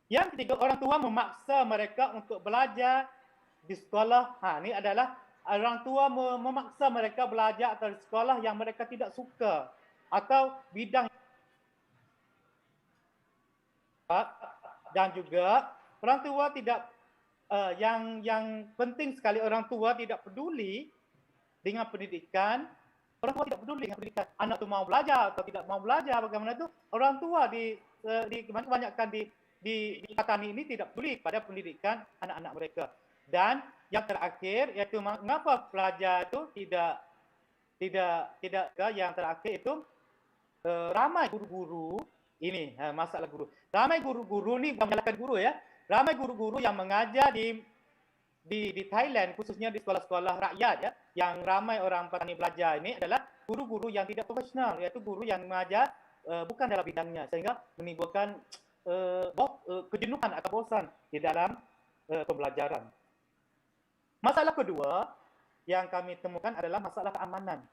Yang ketiga, orang tua memaksa mereka untuk belajar di sekolah. Ini adalah orang tua memaksa mereka belajar atau di sekolah yang mereka tidak suka atau bidang. Dan juga orang tua tidak yang penting sekali, orang tua tidak peduli dengan pendidikan. Orang tua tidak peduli dengan pendidikan. Anak tu mau belajar atau tidak mau belajar, bagaimana itu orang tua kebanyakan di Patani ini tidak peduli pada pendidikan anak-anak mereka. Dan yang terakhir iaitu mengapa pelajar itu tidak yang terakhir itu ramai guru-guru ini, masalah guru. Ramai guru-guru ni bukan menyalahkan guru ya. Ramai guru-guru yang mengajar di Thailand, khususnya di sekolah-sekolah rakyat ya, yang ramai orang Patani belajar ini adalah guru-guru yang tidak profesional, iaitu guru yang mengajar bukan dalam bidangnya, sehingga menimbulkan kejenuhan atau bosan di dalam pembelajaran. Masalah kedua yang kami temukan adalah masalah keamanan.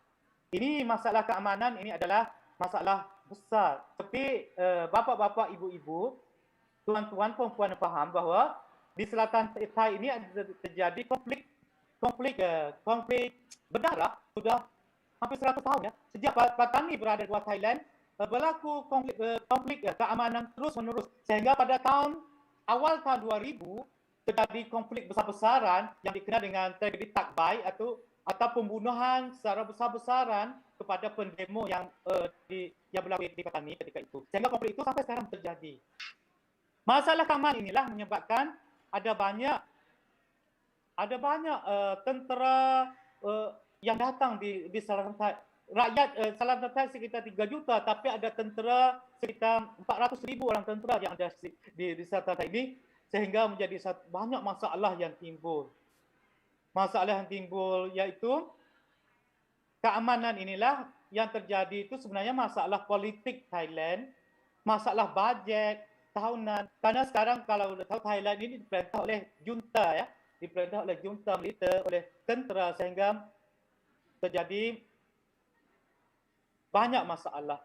Ini masalah keamanan ini adalah masalah besar. Tapi bapa-bapa, ibu-ibu, tuan-tuan, puan-puan faham bahwa di Selatan Thai ini terjadi konflik berdarah sudah hampir 100 tahun ya. Sejak Patani berada di luar Thailand, berlaku konflik keamanan terus-menerus, sehingga pada awal tahun 2000 terjadi konflik besar-besaran yang dikenal dengan tragedi Tak Bai atau pembunuhan secara besar-besaran kepada pendemo yang berlaku di Patani ketika itu, sehingga konflik itu sampai sekarang terjadi. Masalah keamanan inilah menyebabkan ada banyak tentera yang datang di Selatan Thai. Rakyat Selatan Thai sekitar 3 juta, tapi ada tentera sekitar 400,000 orang tentera yang ada di Selatan Thai ini, sehingga menjadi banyak masalah yang timbul. Masalah yang timbul iaitu keamanan inilah yang terjadi itu sebenarnya masalah politik Thailand, masalah bajet tahunan. Karena sekarang kalau tahu Thailand ini diperintah oleh junta ya, diperintah oleh junta militer, oleh tentera, sehingga terjadi banyak masalah.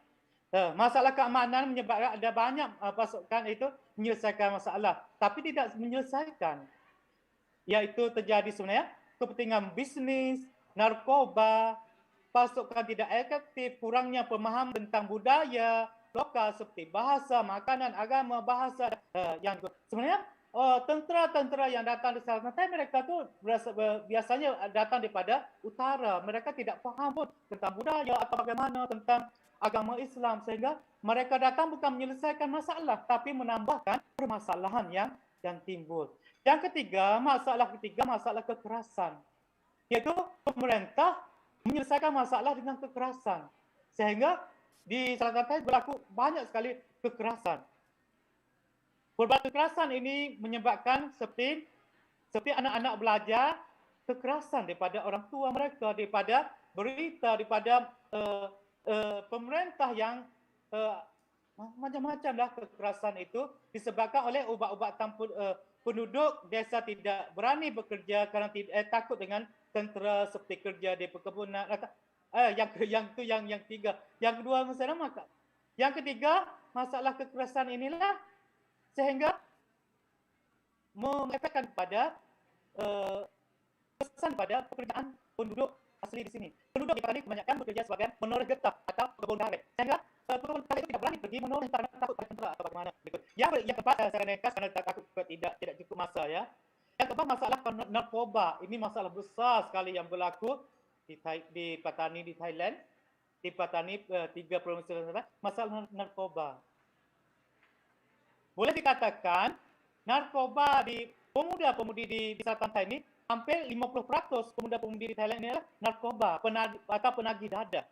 Masalah keamanan menyebabkan ada banyak pasukan itu menyelesaikan masalah, tapi tidak menyelesaikan. Iaitu terjadi sebenarnya kepentingan bisnis, narkoba, pasukan tidak efektif, kurangnya pemahaman tentang budaya lokal seperti bahasa, makanan, agama, bahasa yang sebenarnya tentera-tentera yang datang di Selatan Thai mereka tu biasanya datang daripada utara. Mereka tidak faham pun tentang budaya atau bagaimana tentang agama Islam, sehingga mereka datang bukan menyelesaikan masalah tapi menambahkan permasalahan yang timbul. Yang ketiga, masalah kekerasan. Iaitu pemerintah menyelesaikan masalah dengan kekerasan. Sehingga di Selatan Thai berlaku banyak sekali kekerasan. Pelbagai kekerasan ini menyebabkan seperti anak-anak belajar kekerasan daripada orang tua mereka, daripada berita, daripada pemerintah yang macam-macamlah kekerasan itu disebabkan oleh ubat-ubatan penduduk desa tidak berani bekerja kerana takut dengan tentera seperti kerja di perkebunan. Yang tiga. Yang kedua masalah yang ketiga, masalah kekerasan inilah sehingga mengefekkan kepada kesan pada pekerjaan penduduk asli di sini. Penduduk di Patani kebanyakan bekerja sebagai menoreh getah atau kebun karet. Sehingga kebun karet itu tidak berani pergi menoreh kerana takut pada tentera atau bagaimana. Yang keempat, saya nekas kerana takut tidak cukup masa ya. Yang keempat, masalah narkoba. Ini masalah besar sekali yang berlaku di Patani di Thailand. Di Patani 3 provinsi masalah narkoba. Boleh dikatakan narkoba di pemuda-pemudi di Selatan Thai ini hampir 50% pemuda-pemudi di Thailand ini adalah narkoba atau penagih dadah.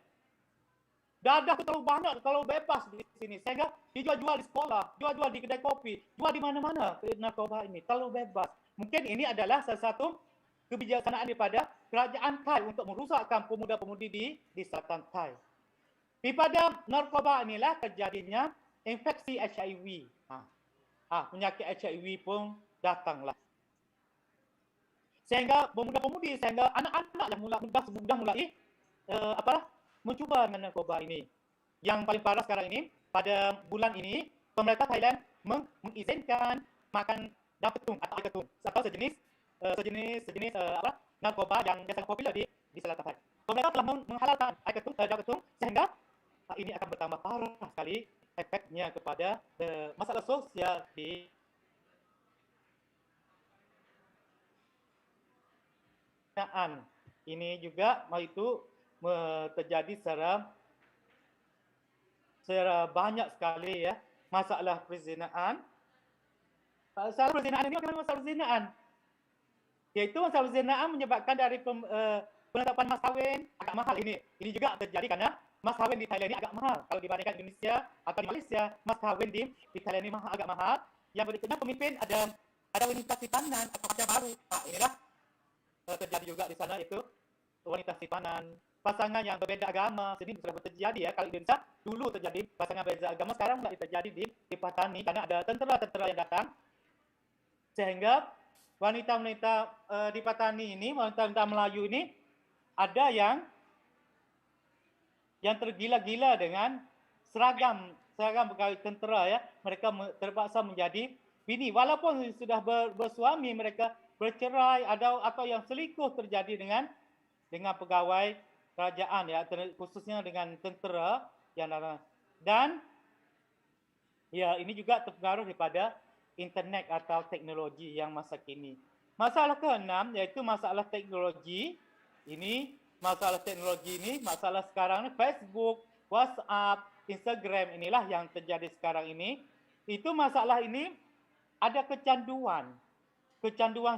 Dadah itu terlalu banyak, terlalu bebas di sini. Sehingga dijual-jual di sekolah, jual-jual di kedai kopi, jual di mana-mana narkoba ini. Terlalu bebas. Mungkin ini adalah salah satu kebijaksanaan daripada kerajaan Thai untuk merusakkan pemuda-pemudi di Selatan Thai. Daripada narkoba inilah terjadinya infeksi HIV. Penyakit HIV pun datanglah. Sehingga pemuda-pemudi, sehingga anak-anak yang sudah mulai mencuba dengan narkoba ini. Yang paling parah sekarang ini, pada bulan ini, pemerintah Thailand mengizinkan makan daun ketung atau air ketung atau sejenis narkoba yang biasa popular di Selatan Thai. Pemerintah telah menghalalkan air ketung, daun ketung, sehingga ini akan bertambah parah sekali efeknya kepada masalah sosial di ini juga itu terjadi secara banyak sekali ya, masalah perzinaan. Masalah perzinaan ini bukan masalah perzinaan. Iaitu masalah perzinaan menyebabkan dari penetapan mas kahwin agak mahal ini. Ini juga terjadi karena mas kahwin di Thailand ini agak mahal. Kalau dibandingkan Indonesia atau di Malaysia, mas kahwin di Thailand ini agak mahal. Yang berikutnya pemimpin ada wanita simpanan atau macam baru. Inilah terjadi juga di sana itu wanita simpanan. Pasangan yang berbeza agama, sini sudah terjadi ya. Kalau di Indonesia dulu terjadi pasangan berbeza agama, sekarang tidak terjadi di Patani karena ada tentera-tentera yang datang. Sehingga wanita-wanita di Patani ini, wanita-wanita Melayu ini ada yang tergila-gila dengan seragam pegawai tentera ya. Mereka terpaksa menjadi bini walaupun sudah bersuami, mereka bercerai atau yang selingkuh terjadi dengan pegawai kerajaan ya, khususnya dengan tentera yang dan ya ini juga terpengaruh daripada internet atau teknologi yang masa kini. Masalah keenam yaitu masalah teknologi. Masalah sekarang ini Facebook, WhatsApp, Instagram inilah yang terjadi sekarang ini. Itu masalah ini ada kecanduan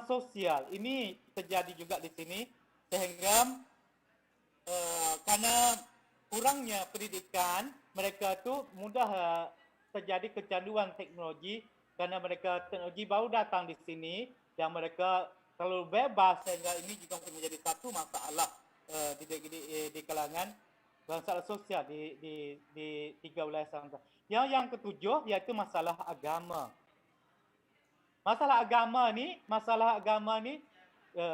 sosial. Ini terjadi juga di sini sehingga karena kurangnya pendidikan, mereka tu mudah terjadi kecanduan teknologi karena teknologi baru datang di sini dan mereka terlalu bebas sehingga ini juga menjadi satu masalah di kalangan masalah sosial di tiga wilayah Selatan. Yang ketujuh yaitu masalah agama. Masalah agama ni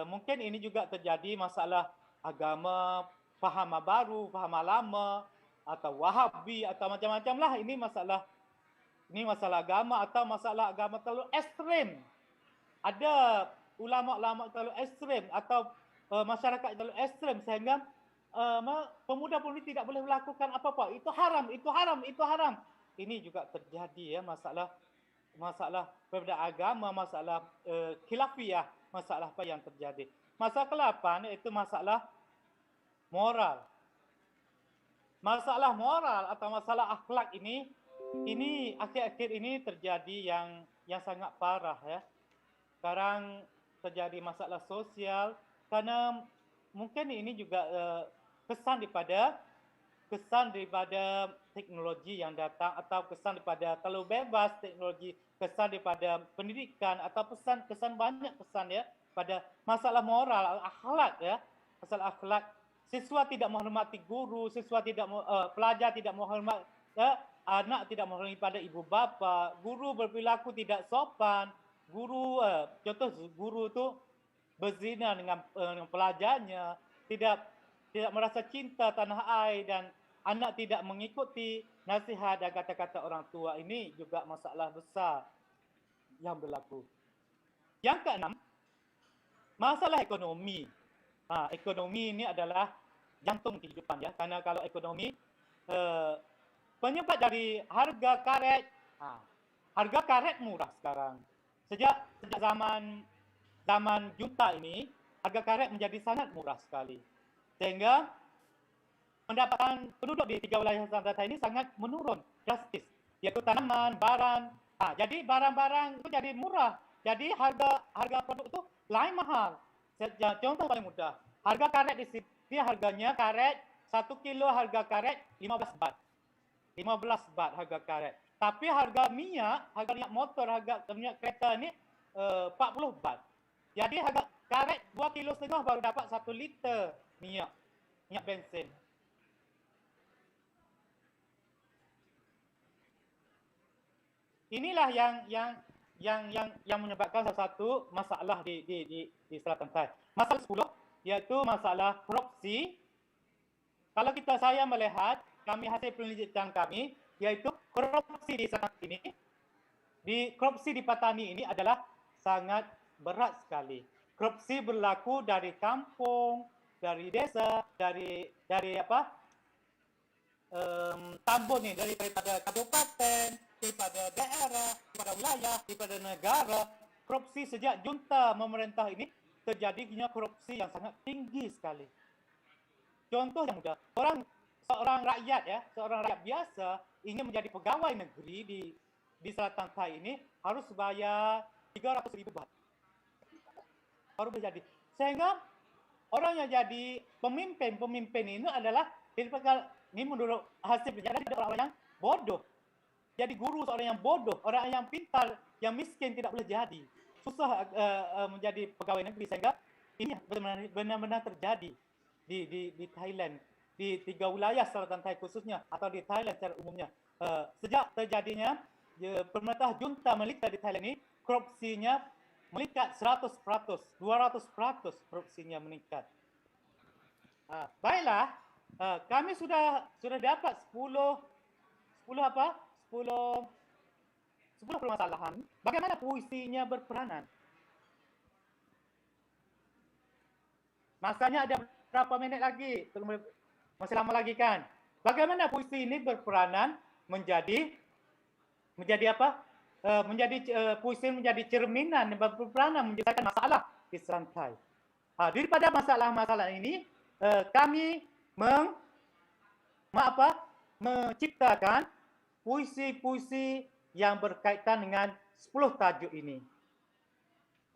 mungkin ini juga terjadi masalah agama, faham baru, faham lama atau Wahabi atau macam-macam lah. Ini masalah agama atau masalah agama terlalu ekstrem. Ada ulama-ulama terlalu ekstrem atau masyarakat terlalu ekstrem sehingga pemuda-pemudi tidak boleh melakukan apa-apa. Itu haram, itu haram, itu haram. Ini juga terjadi ya, masalah perbedaan agama, masalah khilafiyah, masalah apa yang terjadi. Masalah ke-8 iaitu masalah moral. Masalah moral atau masalah akhlak ini akhir-akhir ini terjadi yang sangat parah ya. Sekarang terjadi masalah sosial karena mungkin ini juga kesan daripada teknologi yang datang atau kesan daripada kalau bebas teknologi, kesan daripada pendidikan atau kesan banyak kesan ya pada masalah moral, akhlak ya. Masalah akhlak, siswa tidak menghormati guru, pelajar tidak menghormati anak tidak menghormati pada ibu bapa, guru berperilaku tidak sopan, contoh guru tu berzina dengan pelajarnya, tidak merasa cinta tanah air dan anak tidak mengikuti nasihat dan kata-kata orang tua. Ini juga masalah besar yang berlaku. Yang keenam, masalah ekonomi. Ekonomi ini adalah jantung kehidupan ya. Karena kalau ekonomi penyebab dari harga karet murah sekarang. Sejak zaman junta ini, harga karet menjadi sangat murah sekali. Sehingga pendapatan penduduk di 3 wilayah Nusantara ini sangat menurun drastis. Yaitu tanaman, barang. Jadi barang-barang itu jadi murah. Jadi harga produk itu lain mahal. Contoh paling mudah. Harga karet di sini harganya karet 1 kilo harga karet 15 baht. 15 baht harga karet. Tapi harga minyak motor, harga minyak kereta ini 40 baht. Jadi harga karet 2,5 kilo baru dapat 1 liter minyak bensin. Inilah yang menyebabkan salah satu masalah di Selatan Thai. Masalah 10 iaitu masalah korupsi. Kalau saya melihat hasil penelitian kami iaitu korupsi di Selatan ini, korupsi di Patani ini adalah sangat berat sekali. Korupsi berlaku dari kampung, dari desa, dari tambun ni, daripada kabupaten, daripada daerah, daripada wilayah, daripada negara. Korupsi sejak junta memerintah ini terjadinya korupsi yang sangat tinggi sekali. Contoh yang mudah, seorang rakyat biasa ingin menjadi pegawai negeri di Selatan Thai ini harus bayar 300,000 baht. Baru menjadi. Sehingga orang yang jadi pemimpin ini adalah ini menurut hasil penelitian adalah orang yang bodoh. Jadi guru seorang yang bodoh, orang yang pintar, yang miskin tidak boleh jadi. Susah menjadi pegawai negeri sehingga ini benar-benar terjadi di Thailand, di 3 wilayah Selatan Thai khususnya atau di Thailand secara umumnya. Sejak terjadinya pemerintah junta militer di Thailand ini, korupsinya meningkat 100%, 200% korupsinya meningkat. Baiklah, kami sudah dapat 10 permasalahan. Bagaimana puisinya berperanan? Masanya ada berapa minit lagi? Masih lama lagi kan? Bagaimana puisi ini berperanan menjadi apa? Puisi menjadi cerminan dan berperanan menyelesaikan masalah di Selatan. Daripada masalah-masalah ini, kami menciptakan puisi-puisi yang berkaitan dengan 10 tajuk ini.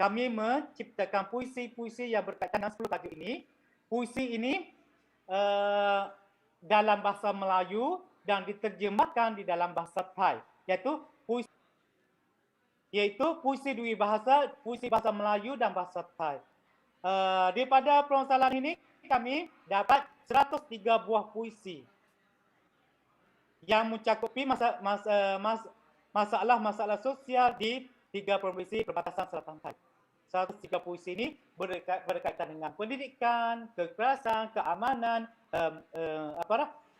Kami menciptakan puisi-puisi yang berkaitan dengan 10 tajuk ini. Puisi ini dalam bahasa Melayu dan diterjemahkan di dalam bahasa Thai, yaitu puisi dua bahasa, puisi bahasa Melayu dan bahasa Thai. Daripada permasalahan ini kami dapat 103 buah puisi yang mencakupi masalah-masalah sosial di 3 provinsi perbatasan Selatan Thai. 103 puisi ini berkaitan dengan pendidikan, kekerasan, keamanan,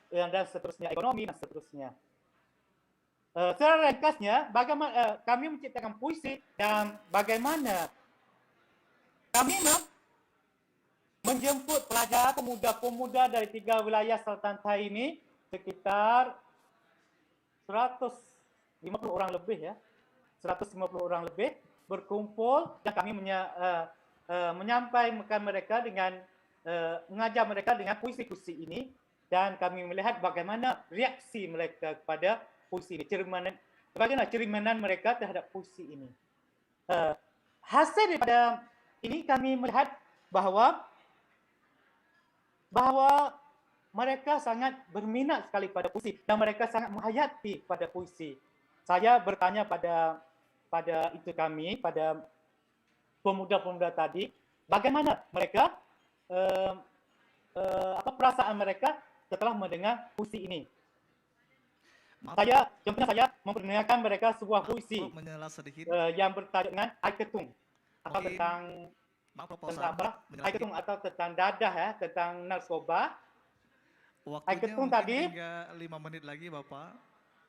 dan seterusnya, ekonomi dan seterusnya. Secara ringkasnya, bagaimana kami menciptakan puisi dan bagaimana kami menjemput pelajar pemuda-pemuda dari 3 wilayah Selatan Thai ini sekitar 150 orang lebih ya. 150 orang lebih berkumpul dan kami menyampaikan mereka dengan mengajar mereka dengan puisi-puisi ini dan kami melihat bagaimana reaksi mereka kepada puisi ini, bagaimana cerminan mereka terhadap puisi ini. Hasil daripada ini kami melihat bahwa mereka sangat berminat sekali pada puisi dan mereka sangat menghayati pada puisi. Saya bertanya pada pemuda-pemuda tadi, bagaimana mereka perasaan mereka setelah mendengar puisi ini. Contohnya saya memperdengarkan mereka sebuah puisi yang bertajuk dengan Ai Ketung atau tentang Ai Ketung atau tentang dadah ya, tentang narkoba. Ai Ketung tadi hingga 5 menit lagi Bapak.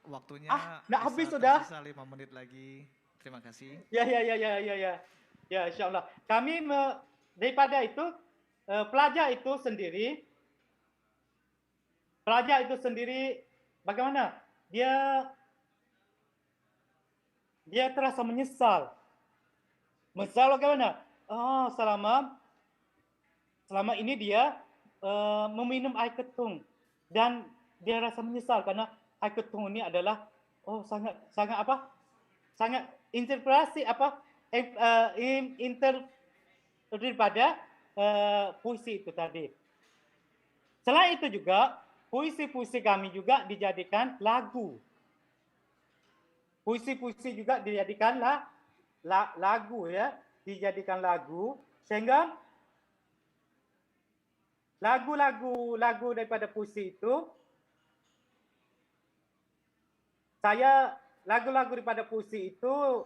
Waktunya nak habis sudah. Tersisa 5 menit lagi. Terima kasih. Ya, insyaallah. Kami daripada itu pelajar itu sendiri bagaimana? Dia terasa menyesal. Menyesal bagaimana? Selama ini dia meminum air ketung dan dia rasa menyesal karena air ketung ini adalah sangat inspirasi daripada puisi itu tadi. Selain itu juga puisi-puisi kami juga dijadikan lagu. Puisi-puisi juga dijadikan lagu ya, dijadikan lagu sehingga lagu daripada puisi itu lagu-lagu daripada puisi itu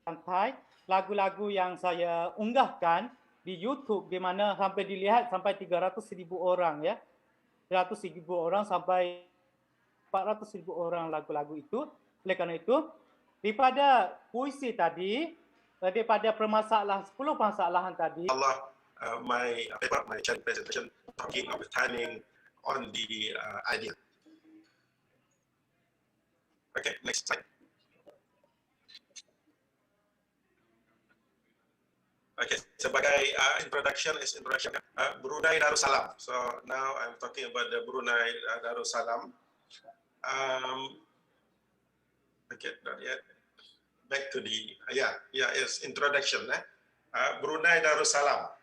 santai lagu-lagu yang saya unggahkan di YouTube di mana sampai dilihat sampai 300,000 orang ya. 300,000 orang sampai 400,000 orang lagu-lagu itu. Oleh kerana itu, daripada puisi tadi, daripada 10 permasalahan tadi, Allah, my channel presentation talking of turning on the idea. Okay, next slide. Okay, sebagai introduction, Brunei Darussalam. So now I'm talking about the Brunei Darussalam. Okay, not yet. Back to the it's introduction. Brunei Darussalam.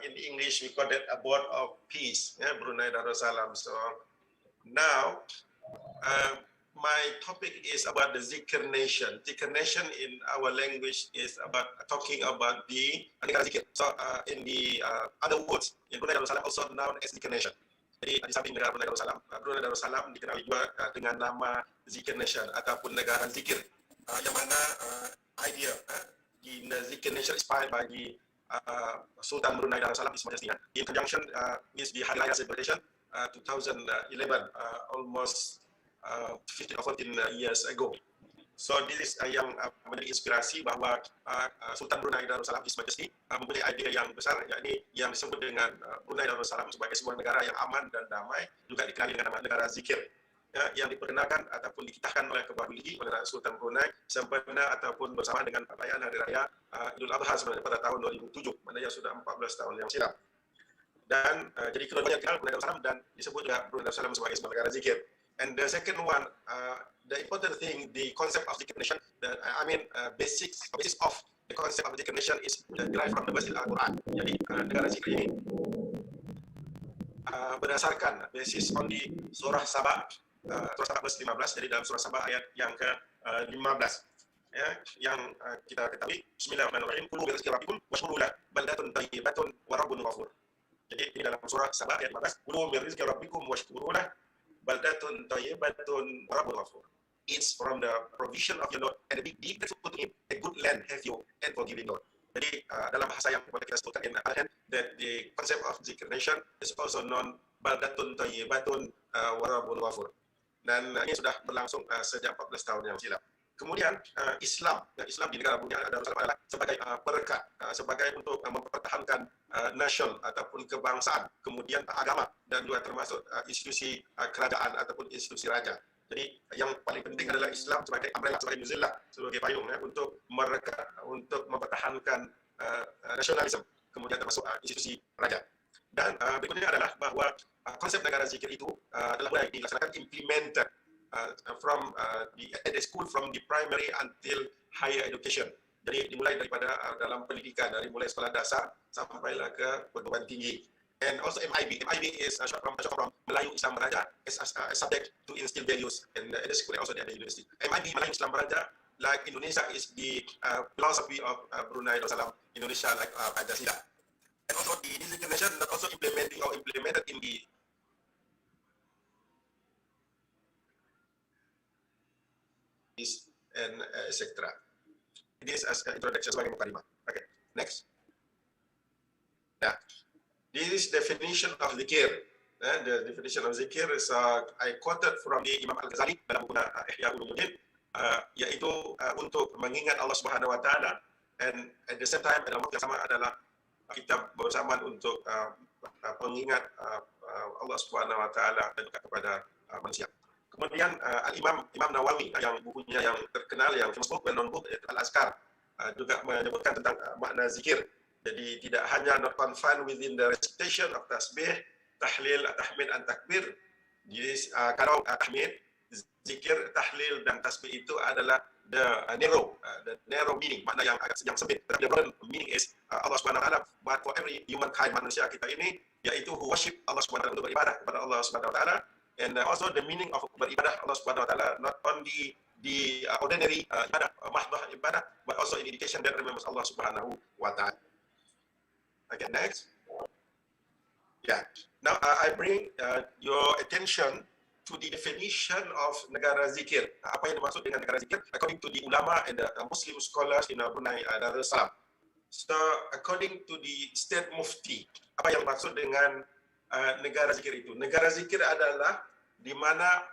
In English, we call it abode of peace. Brunei Darussalam. So now, my topic is about the Zikr Nation. Zikr Nation in our language is about talking about the negara zikir. So in the other words, in Brunei Darussalam also known as Zikr Nation. Jadi di samping negara Brunei Darussalam dikenali juga dengan nama Zikr Nation ataupun negara zikir. Yang mana idea di Zikr Nation inspired by the Sultan Brunei Darussalam His Majesty. In conjunction with the Hari Raya celebration 2011, almost 15 or 14 years ago. So this is yang menjadi inspirasi bahawa Sultan Brunei Darussalam His Majesty mempunyai idea yang besar, yakni yang disebut dengan Brunei Darussalam sebagai sebuah negara yang aman dan damai, juga dikenali dengan nama negara zikir, yang diperkenalkan ataupun dikitahkan oleh Kebahulihi oleh Sultan Brunei sempena ataupun bersama dengan perayaan Hari Raya Idul Adha sebenarnya pada tahun 2007, mana yang sudah 14 tahun yang silam. Dan jadi keduanya dikenal Brunei Darussalam dan disebut juga Brunei Darussalam sebagai sebuah negara zikir. And the second one, the important thing, the concept of Zikr Nation, basis of the concept of Zikr Nation is derived from the verse Al-Quran. Jadi negara zikir ini berdasarkan basis on di surah Sabah, surah Sabah verse 15. Jadi dalam surah Sabah ayat yang ke-15, ya, yang kita ketahui, Bismillahirrahmanirrahim, Kulu bi rizqi rabbikum washkuru lahu baldatun thayyibatun wa rabbun ghafur. Jadi ini dalam surah Sabah ayat 15, Kulu bi rizqi rabbikum washkuru lahu baldatun thayyibatun wa rabbun ghafur. It's from the provision of your Lord and the big deed that you put in, a good land have you and forgiving Lord. Jadi dalam bahasa yang kita sebutkan in Al-Quran, that the concept of Zikr Nation is also known baldatun thayyibatun wa rabbun ghafur. Dan ini sudah berlangsung sejak 14 tahun yang silam. Kemudian Islam di negara Brunei Darussalam adalah sebagai perekat, sebagai untuk mempertahankan nation ataupun kebangsaan, kemudian agama dan juga termasuk institusi kerajaan ataupun institusi raja. Jadi yang paling penting adalah Islam sebagai umbrella, sebagai muzillah, sebagai payung untuk merekat, untuk mempertahankan nasionalisme, kemudian termasuk institusi raja. Dan berikutnya adalah bahawa konsep negara zikir itu adalah mulai dilaksanakan implemented from at the school from the primary until higher education. Jadi dimulai daripada dalam pendidikan, dari mulai sekolah dasar sampailah ke perguruan tinggi. And also MIB is short from Melayu Islam Beraja as a subject to instill values in the school and also the university. MIB Melayu Islam Beraja, like Indonesia is the philosophy of Brunei Darussalam, Indonesia like Pancasila. And also the Zikr Nation also implemented in the and etc. This as introduction sebagai mukadimah. Okay, next. Yeah, this is definition of zikir. The definition of zikir is I quoted from the Imam Al-Ghazali dalam buku Ihya Ulumuddin, yaitu untuk mengingat Allah Subhanahu Wa Taala, and at the same time dalam waktu yang sama adalah kita bersamaan untuk mengingat Allah Subhanahu Wa Taala dan juga kepada manusia. Kemudian Imam Nawawi yang bukunya yang terkenal, yang famous book, well-known book, Al-Azkar, juga menyebutkan tentang makna zikir. Jadi tidak hanya not confined within the recitation of tasbih, tahlil, tahmid, and takbir. Jadi kalau tahmid, zikir, tahlil, dan tasbih itu adalah the narrow meaning, makna yang agak yang sempit. Tetapi the broad meaning is Allah Subhanahu Wa Taala, but for every humankind, manusia kita ini, yaitu who worship Allah Subhanahu Wa Taala, untuk beribadah kepada Allah Subhanahu Wa Taala. And also the meaning of beribadah Allah Subhanahu Wa Taala, not only the ordinary ibadah, mahdah ibadah, but also in dedication that remembers Allah Subhanahu Wa Taala. Okay, next. Yeah. Now I bring your attention to the definition of negara zikir. Apa yang dimaksud dengan negara zikir? According to the ulama and the Muslim scholars in Brunei Darussalam. So, according to the State Mufti, apa yang dimaksud dengan negara zikir itu? Negara zikir adalah di mana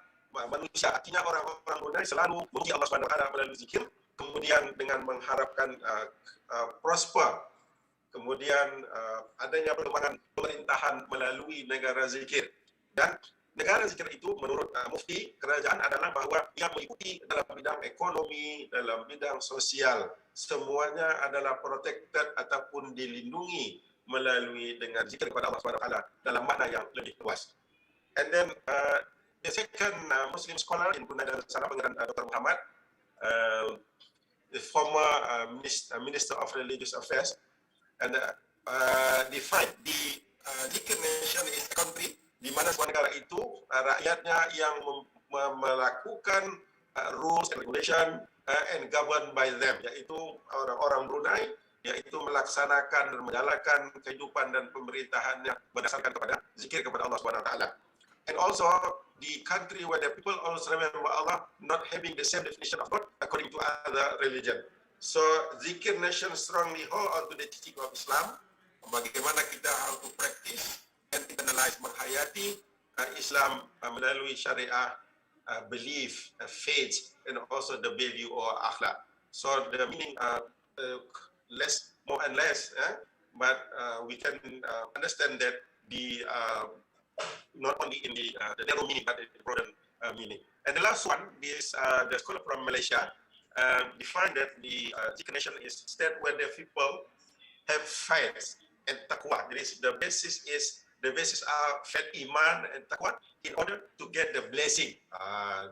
manusia, artinya orang-orang Brunei selalu memuji Allah SWT melalui zikir, kemudian dengan mengharapkan prosper, kemudian adanya perkembangan pemerintahan melalui negara zikir. Dan negara zikir itu menurut Mufti kerajaan adalah bahawa ia meliputi dalam bidang ekonomi, dalam bidang sosial. Semuanya adalah protected ataupun dilindungi melalui dengan zikir kepada Allah SWT dalam makna yang lebih luas. And then the second Muslim scholar in Brunei Darussalam, Pangeran Dr. Muhammad, the former Minister of Religious Affairs, and defined the zikir nation is a country di mana sebuah negara itu rakyatnya yang melakukan rules and regulation and governed by them, yaitu orang-orang Brunei, yaitu melaksanakan dan menjalankan kehidupan dan pemerintahannya berdasarkan kepada zikir kepada Allah SWT. And also the country where the people always remember Allah, not having the same definition of God according to other religion. So zikir nation strongly hold on to the teaching of Islam. Bagaimana kita how to practice and internalize, menghayati Islam melalui syariah, belief, faith, and also the value or akhlak. So the meaning less, more and less, but we can understand that the not only in the narrow meaning but the broader meaning. And the last one is the scholar from Malaysia defined that the zikr nation is state where the people have faith and taqwa. The basis are faith, iman, and taqwa in order to get the blessing.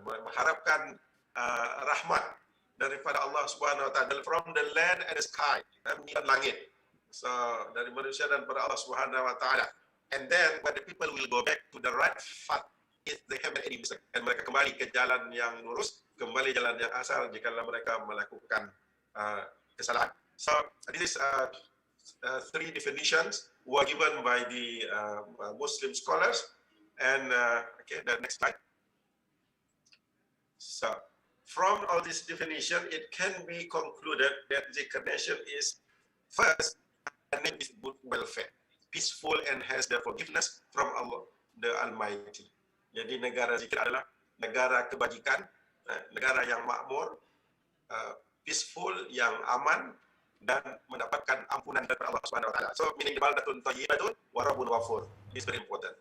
Mengharapkan rahmat daripada Allah Subhanahu Wa Taala from the land and the sky, dan langit. So dari manusia dan pada Allah Subhanahu Wa Taala. And then when the people will go back to the right path, if they have any mistake, and mereka kembali ke jalan yang lurus, kembali jalan yang asal jika mereka melakukan kesalahan. So this is three definitions were given by the Muslim scholars. And okay, the next slide. So from all this definition, it can be concluded that zikr nation is first a name with good welfare, peaceful, and has the forgiveness from Allah the Almighty. Jadi negara zikir adalah negara kebajikan, negara yang makmur, peaceful, yang aman, dan mendapatkan ampunan daripada Allah Subhanahu Wa Taala. So meaning baldatun thayyibatun wa rabbun ghafur. This is very important.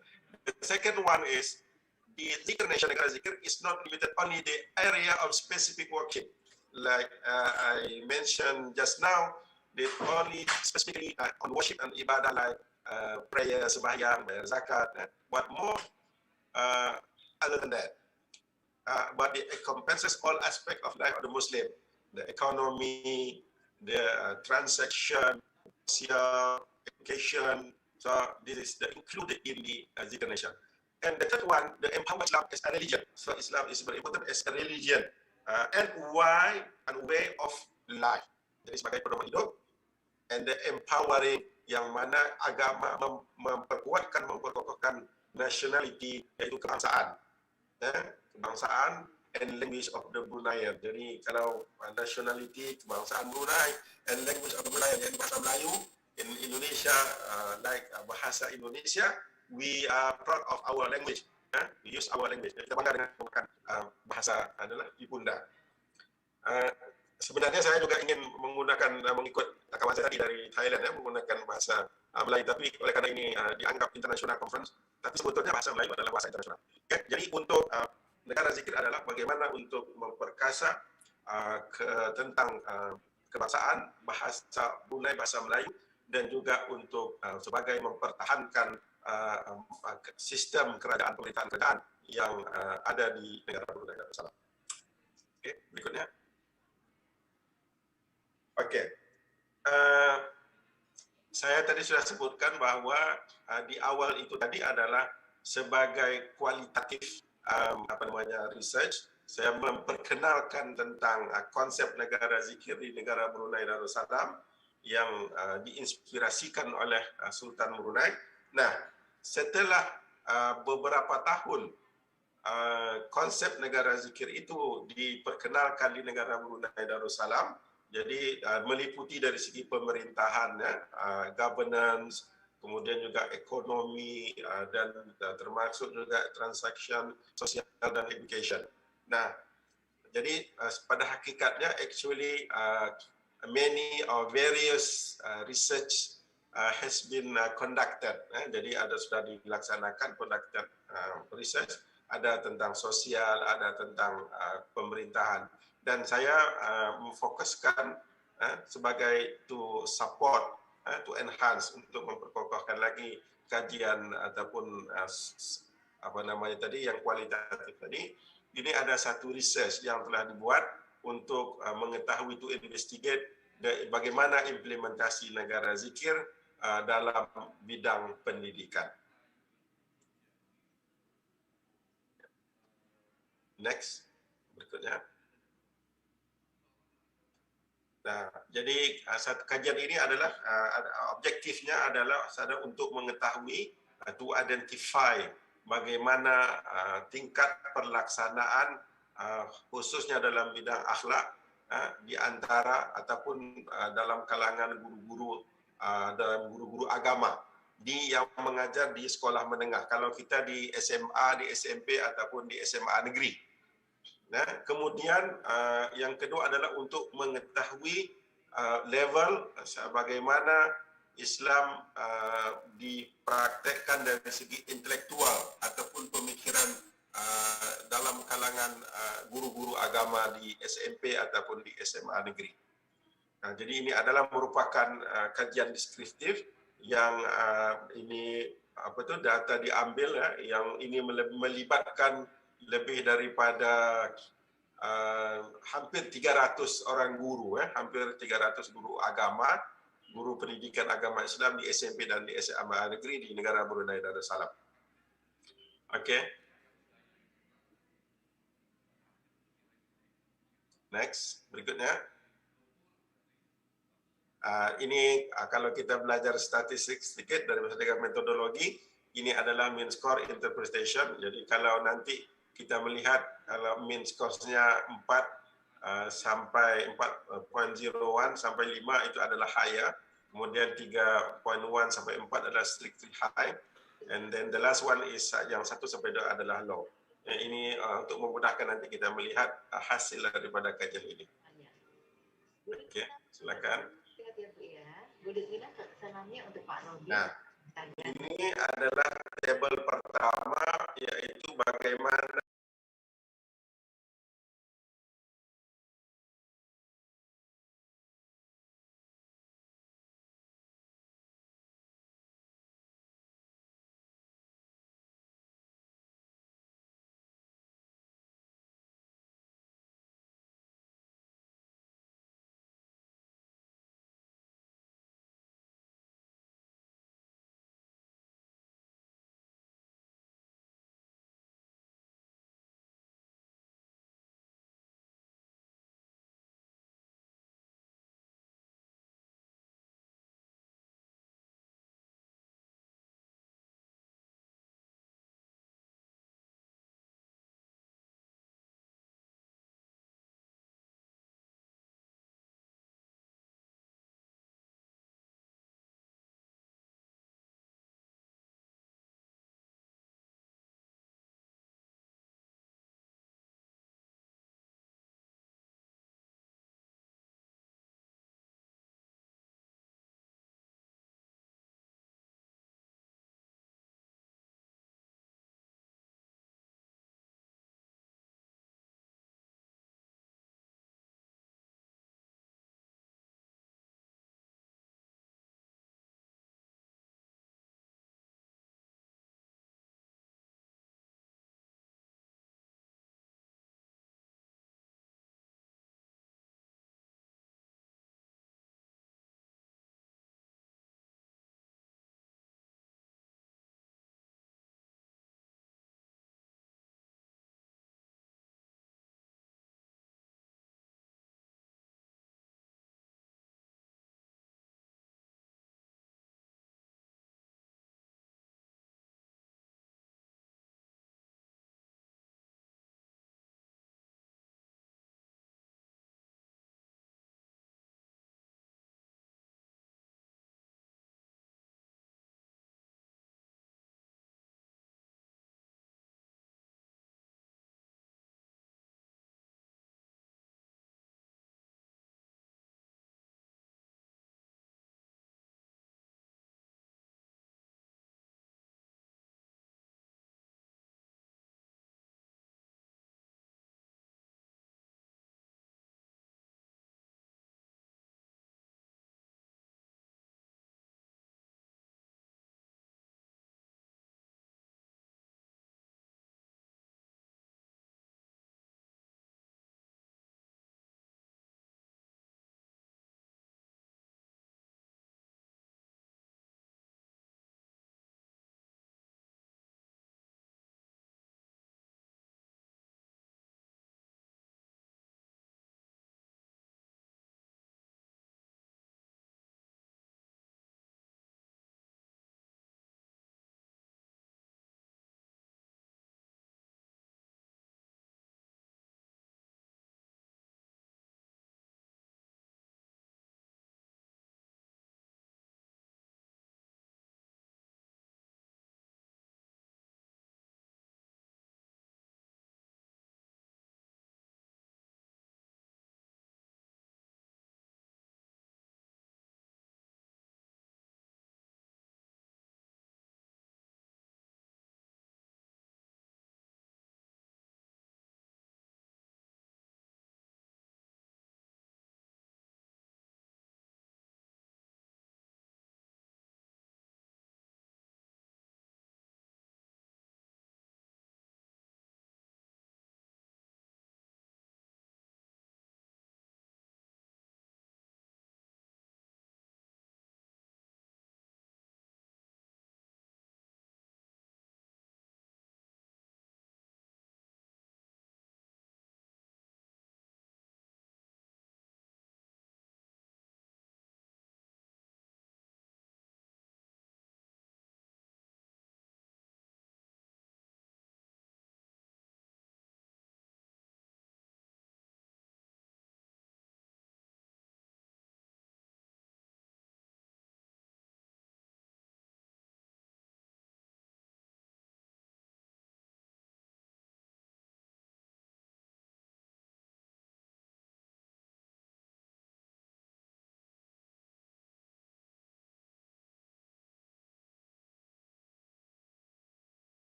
The second one is the zikr nation, negara zikir, is not limited only the area of specific worship. Like I mentioned just now, they only specifically on worship and ibadah like prayer, sembahyang, bayar zakat, but more other than that. But it encompasses all aspects of life of the Muslim, the economy, the transaction, social, education. So this is included in the zikr nation. And the third one, the empower Islam as a religion. So Islam is very important as a religion and why and way of life. Jadi sebagai pedoman hidup, and the empowering, yang mana agama memperkuatkan, memperkokohkan nationality, yaitu kebangsaan. Kebangsaan and language of the Bruneian. Jadi kalau nationality, kebangsaan Brunei, and language of the Brunei, jadi bahasa Melayu, in Indonesia, like bahasa Indonesia, we are proud of our language. We use our language. Kita bangga dengan menggunakan bahasa adalah ibunda. Sebenarnya saya juga ingin mengikut kawan saya tadi dari Thailand, menggunakan bahasa Melayu, tapi oleh karena ini dianggap international conference, tapi sebetulnya bahasa Melayu adalah bahasa internasional. Okay? Jadi untuk negara zikir adalah bagaimana untuk memperkasa tentang kebangsaan, bahasa Brunei, bahasa Melayu, dan juga untuk sebagai mempertahankan sistem kerajaan, pemerintahan kerajaan yang ada di negara Brunei Darussalam. Oke, berikutnya. Oke, saya tadi sudah sebutkan bahwa di awal itu tadi adalah sebagai kualitatif research. Saya memperkenalkan tentang konsep negara zikir di negara Brunei Darussalam yang diinspirasikan oleh Sultan Brunei. Nah, setelah beberapa tahun konsep negara zikir itu diperkenalkan di negara Brunei Darussalam. Jadi meliputi dari segi pemerintahan, governance, kemudian juga ekonomi, dan termasuk juga transaction sosial dan education. Nah, jadi pada hakikatnya actually many or various research has been conducted. Jadi sudah dilaksanakan conducted research, ada tentang sosial, ada tentang pemerintahan. Dan saya memfokuskan sebagai to support, to enhance, untuk memperkokohkan lagi kajian ataupun apa namanya tadi yang kualitatif tadi. Ini ada satu research yang telah dibuat untuk mengetahui, to investigate bagaimana implementasi negara zikir dalam bidang pendidikan. Next, berikutnya. Nah, jadi kajian ini adalah objektifnya adalah untuk mengetahui, to identify bagaimana tingkat pelaksanaan khususnya dalam bidang akhlak di antara ataupun dalam kalangan guru-guru dalam guru-guru agama yang mengajar di sekolah menengah. Kalau kita di SMA, di SMP ataupun di SMA negeri. Nah, kemudian yang kedua adalah untuk mengetahui level bagaimana Islam dipraktekkan dari segi intelektual ataupun pemikiran dalam kalangan guru-guru agama di SMP ataupun di SMA negeri. Nah, jadi ini adalah merupakan kajian deskriptif yang ini data diambil yang ini melibatkan lebih daripada hampir 300 orang guru, hampir 300 guru agama, guru pendidikan agama Islam di SMP dan di SMA negeri di negara Brunei Darussalam. Oke. Next, berikutnya. Ini kalau kita belajar statistik sedikit dari metodologi, ini adalah mean score interpretation. Jadi kalau nanti kita melihat kalau mean score-nya 4 sampai 4.01 sampai 5 itu adalah high, kemudian 3.1 sampai 4 adalah strictly high, and then the last one is yang 1 sampai 2 adalah low. Ini untuk memudahkan nanti kita melihat hasil daripada kajian ini. Oke, silakan. Nah, ini adalah tabel pertama, yaitu bagaimana